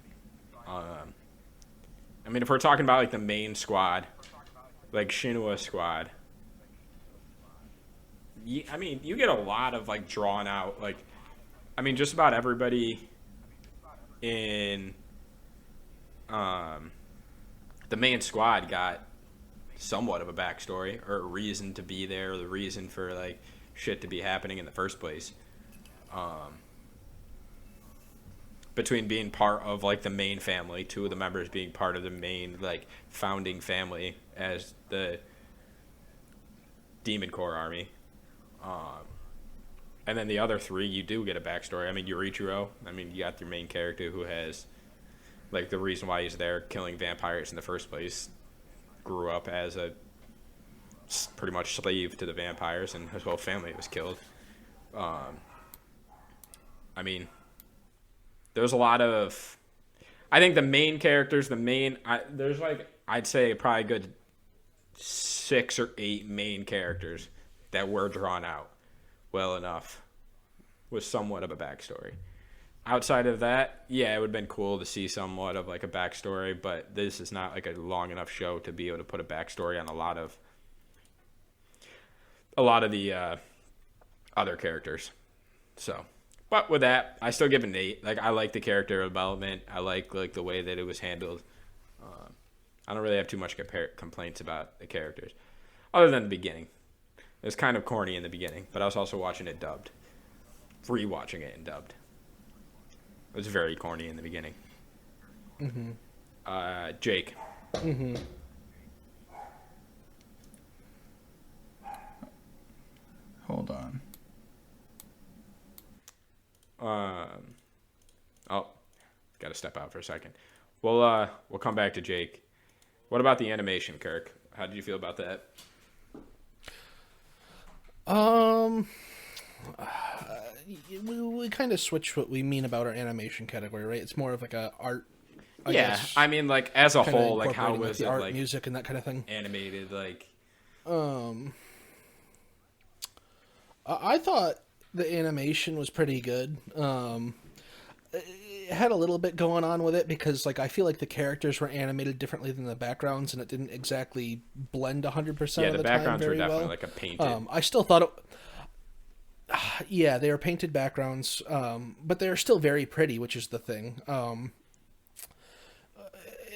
I mean, if we're talking about, like, the main squad, like Shinua squad, I mean, you get a lot of, like, drawn out, like, I mean, just about everybody in the main squad got somewhat of a backstory or a reason to be there, or the reason for, like, shit to be happening in the first place. Between being part of like the main family, 2 of the members being part of the main like founding family as the Demon Corps army, and then the other 3 you do get a backstory. I mean, Yurichiro, I mean, you got your main character who has like the reason why he's there killing vampires in the first place, grew up as a pretty much slave to the vampires, and his whole family was killed. I mean, there's a lot of, I think the main characters, there's like, I'd say probably a good 6 or 8 main characters that were drawn out well enough with somewhat of a backstory. Outside of that, yeah, it would have been cool to see somewhat of like a backstory, but this is not like a long enough show to be able to put a backstory on a lot of the other characters. So, but with that, I still give it an 8. Like, I like the character development. I like the way that it was handled. I don't really have too much complaints about the characters, other than the beginning. It was kind of corny in the beginning, but I was also watching it dubbed, rewatching it and dubbed. It was very corny in the beginning. Mm-hmm. Jake. Mm-hmm. Hold on. Oh, got to step out for a second. We'll come back to Jake. What about the animation, Kirk? How did you feel about that? We kind of switch what we mean about our animation category, right? It's more of like a art. I Yeah, guess, I mean, like as a kinda whole, like how incorporating, was the it art, like music, and that kind of thing? animated? Like, I thought the animation was pretty good. It had a little bit going on with it because, like, I feel like the characters were animated differently than the backgrounds, and it didn't exactly blend 100% yeah, of the the time backgrounds were very definitely well. like a painted. I still thought it. Yeah, they were painted backgrounds, but they're still very pretty, which is the thing.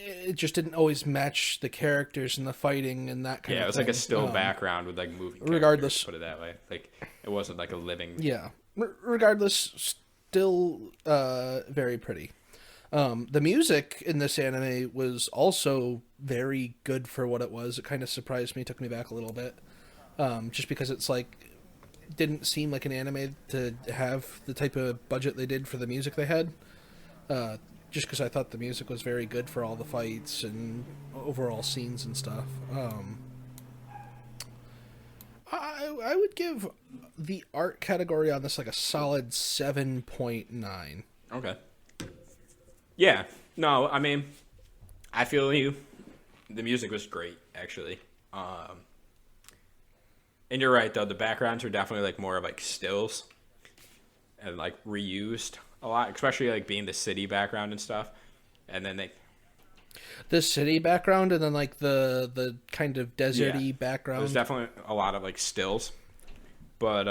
It just didn't always match the characters and the fighting and that kind of thing. Yeah, it was like a still background with like moving characters, regardless- put it that way. Like it wasn't like a living. Yeah. Regardless, still very pretty. The music in this anime was also very good for what it was. It kind of surprised me, took me back a little bit. Just because it's like, didn't seem like an anime to have the type of budget they did for the music they had. Just because I thought the music was very good for all the fights and overall scenes and stuff. I would give the art category on this like a solid 7.9. Okay. Yeah. No, I mean, I feel you. The music was great, actually. And you're right, though. The backgrounds are definitely like more of like stills and like reused a lot, especially like being the city background and stuff. And then The city background and then like the kind of deserty background. there's definitely a lot of like stills, but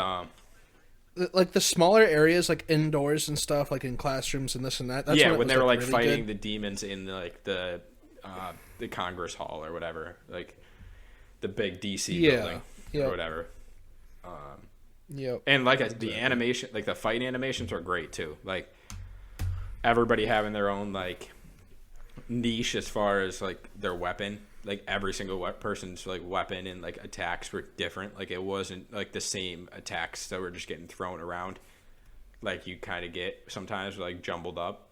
like the smaller areas, like indoors and stuff, like in classrooms and this and that. That's yeah, it when was, they were like really fighting good. the demons in like the Congress Hall or whatever, like the big DC building or whatever. Yep. And like the animation, like the fight animations are great too. Like everybody having their own like niche as far as like their weapon. Like every single person's like weapon and like attacks were different. Like it wasn't like the same attacks that were just getting thrown around. Like you kind of get sometimes like jumbled up.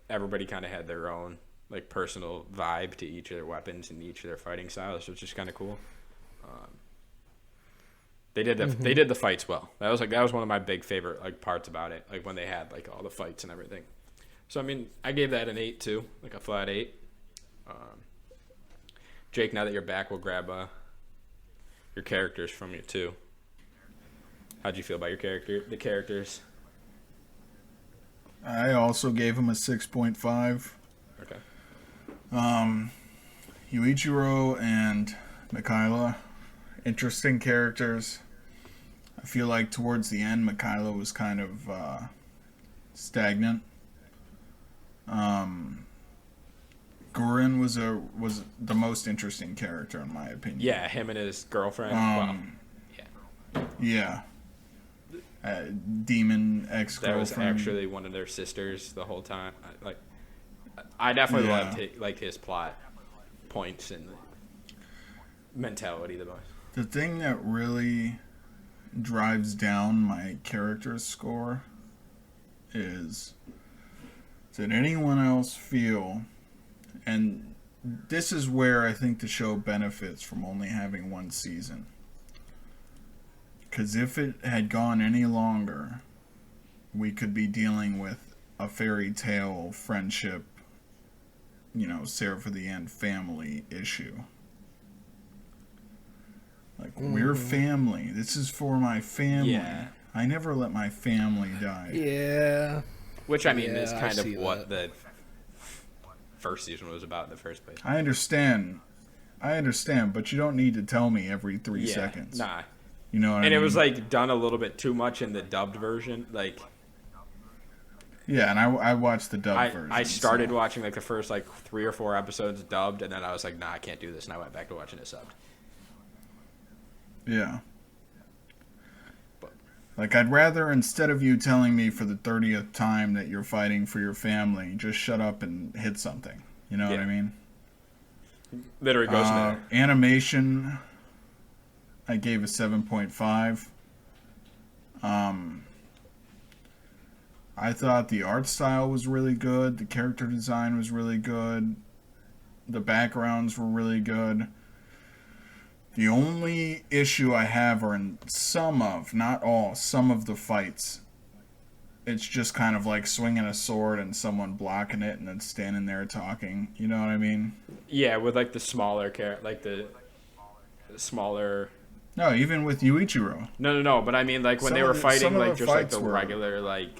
Everybody kind of had their own like personal vibe to each of their weapons and each of their fighting styles, which is kind of cool. They did the fights well. That was one of my big favorite like parts about it. Like when they had like all the fights and everything. So I mean, I gave that an 8 too, like a flat 8. Jake, now that you're back, we'll grab your characters from you too. How'd you feel about the characters? I also gave him a 6.5. Okay. Yuichiro and Mikayla, interesting characters. I feel like towards the end, Mikayla was kind of stagnant. Gurren was the most interesting character in my opinion. Yeah, him and his girlfriend. Yeah. Demon ex-girlfriend. That was actually one of their sisters the whole time. I definitely liked his plot points and mentality the most. The thing that really drives down my character score is, did anyone else feel, and this is where I think the show benefits from only having one season, because if it had gone any longer, we could be dealing with a fairy tale friendship, Seraph of the End family issue. Like, we're family. This is for my family. Yeah. I never let my family die. Yeah. Which, I mean, is I kind of see what the first season was about in the first place. I understand, but you don't need to tell me every 3 seconds. Nah. You know what I mean? And it was, like, done a little bit too much in the dubbed version. Like... Yeah, and I watched the dubbed version. I started watching, like, the first, like, 3 or 4 episodes dubbed, and then I was like, nah, I can't do this, and I went back to watching it subbed. Yeah. Like, I'd rather, instead of you telling me for the 30th time that you're fighting for your family, just shut up and hit something. You know what I mean? Literally goes in there. Animation, I gave a 7.5. I thought the art style was really good. The character design was really good. The backgrounds were really good. The only issue I have are in not all, some of the fights. It's just kind of like swinging a sword and someone blocking it and then standing there talking. You know what I mean? Yeah, with like the smaller like the smaller. No, even with Yuichiro. No. But I mean, like when they were fighting, like just like the were regular like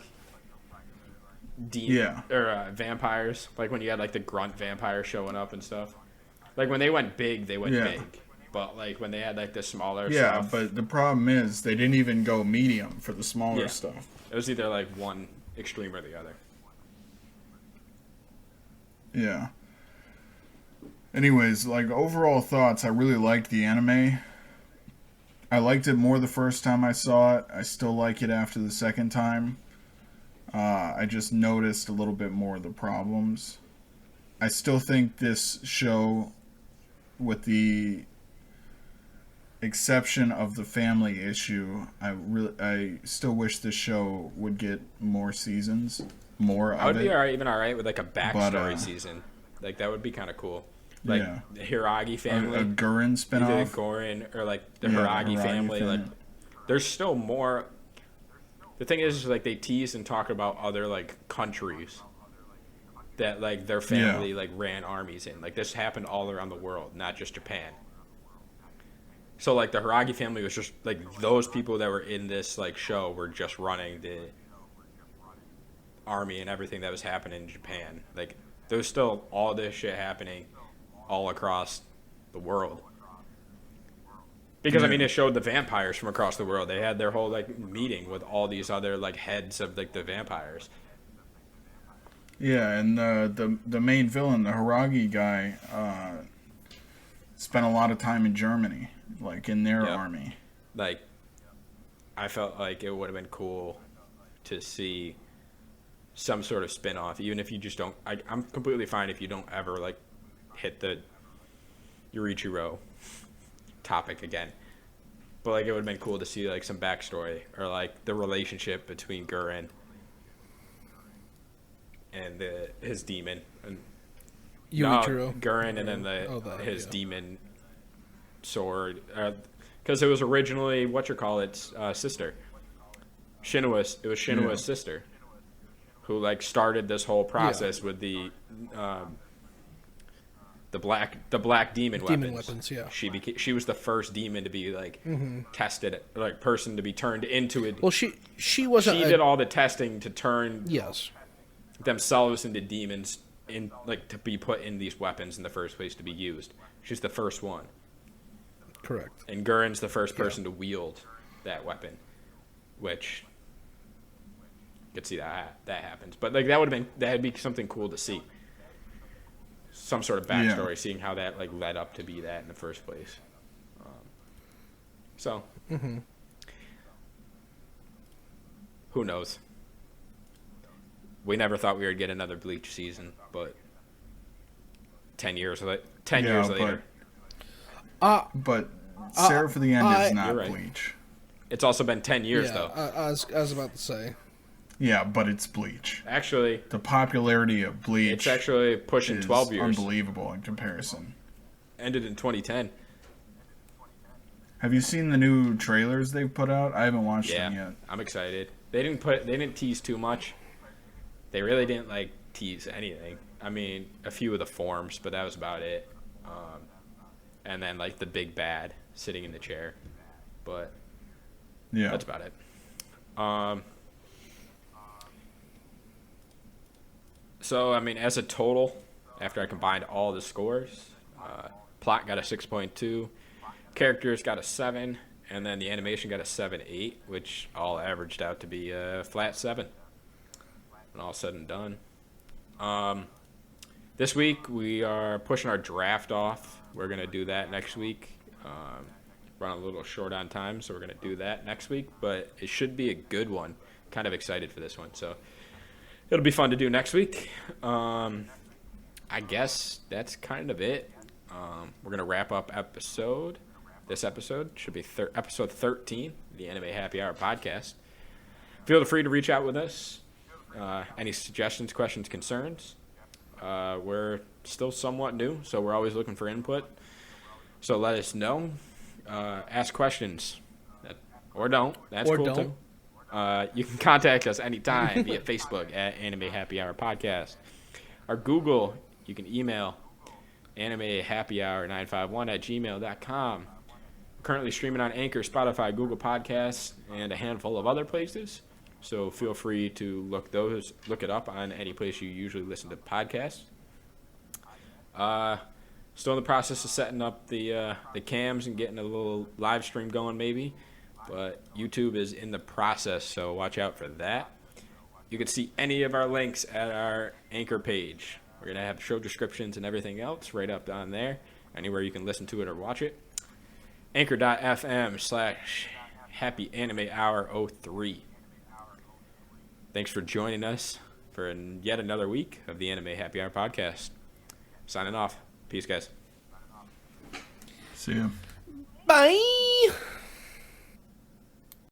vampires. Like when you had like the grunt vampire showing up and stuff. Like when they went big, they went big. But like when they had like the smaller stuff. Yeah, but the problem is they didn't even go medium for the smaller stuff. It was either like one extreme or the other. Yeah. Anyways, like overall thoughts, I really liked the anime. I liked it more the first time I saw it. I still like it after the second time. I just noticed a little bit more of the problems. I still think this show, with the exception of the family issue, I still wish this show would get more seasons, more of it. I would be alright with like a backstory season. Like that would be kind of cool. Like the Hiragi family, a Gurren spinoff, either Gurren or like the Hiragi family. Like there's still more. The thing is like they tease and talk about other like countries that like their family like ran armies in. Like this happened all around the world, not just Japan. So like the Hiragi family was just like those people that were in this like show were just running the army and everything that was happening in Japan. Like there's still all this shit happening all across the world. Because I mean it showed the vampires from across the world. They had their whole like meeting with all these other like heads of like the vampires. Yeah, and the main villain, the Hiragi guy, spent a lot of time in Germany, like in their army. Like, I felt like it would have been cool to see some sort of spin-off, even if you just don't. I'm completely fine if you don't ever like hit the Yurichiro topic again. But like, it would have been cool to see like some backstory or like the relationship between Gurren and his demon and Yuichiro. Gurren, and then his demon sword, because it was originally sister. It was Shinua's sister, who like started this whole process with the black demon weapons. Yeah. She was the first demon to be like tested, like person to be turned into it. Well, she wasn't. She did all the testing to turn themselves into demons to be put in these weapons in the first place to be used. She's the first one. Correct. And Gurren's the first person to wield that weapon, which you could see that happens. But like that'd be something cool to see. Some sort of backstory, seeing how that like led up to be that in the first place. Who knows? We never thought we would get another Bleach season, but 10 years later. But Seraph for the End is not Bleach. It's also been 10 years, though. I was about to say. Yeah, but it's Bleach. Actually, the popularity of Bleach, it's actually pushing 12 years. Unbelievable in comparison. Ended in 2010. Have you seen the new trailers they've put out? I haven't watched them yet. I'm excited. They didn't tease too much. They really didn't like tease anything. I mean, a few of the forms, but that was about it. And then like the big bad sitting in the chair, but that's about it. So I mean, as a total, after I combined all the scores, plot got a 6.2, characters got a 7, and then the animation got a 7.8, which all averaged out to be a flat 7. When all said and done. This week we are pushing our draft off. We're gonna do that next week. running a little short on time, so we're going to do that next week. But it should be a good one. Kind of excited for this one. So it'll be fun to do next week. I guess that's kind of it. We're going to wrap up this episode should be episode 13, the Anime Happy Hour podcast. Feel free to reach out with us. Any suggestions, questions, concerns. We're still somewhat new, so we're always looking for input. So let us know. Ask questions. Or don't. That's Or cool don't. too. You can contact us anytime via Facebook at Anime Happy Hour Podcast. Our Google, you can email animehappyhour951@gmail.com. Currently streaming on Anchor, Spotify, Google Podcasts, and a handful of other places. So feel free to look it up on any place you usually listen to podcasts. Still in the process of setting up the cams and getting a little live stream going maybe. But YouTube is in the process, so watch out for that. You can see any of our links at our Anchor page. We're going to have show descriptions and everything else right up on there, anywhere you can listen to it or watch it. Anchor.fm/HappyAnimeHour03. Thanks for joining us for yet another week of the Anime Happy Hour podcast. Signing off. Peace, guys. See ya. Bye.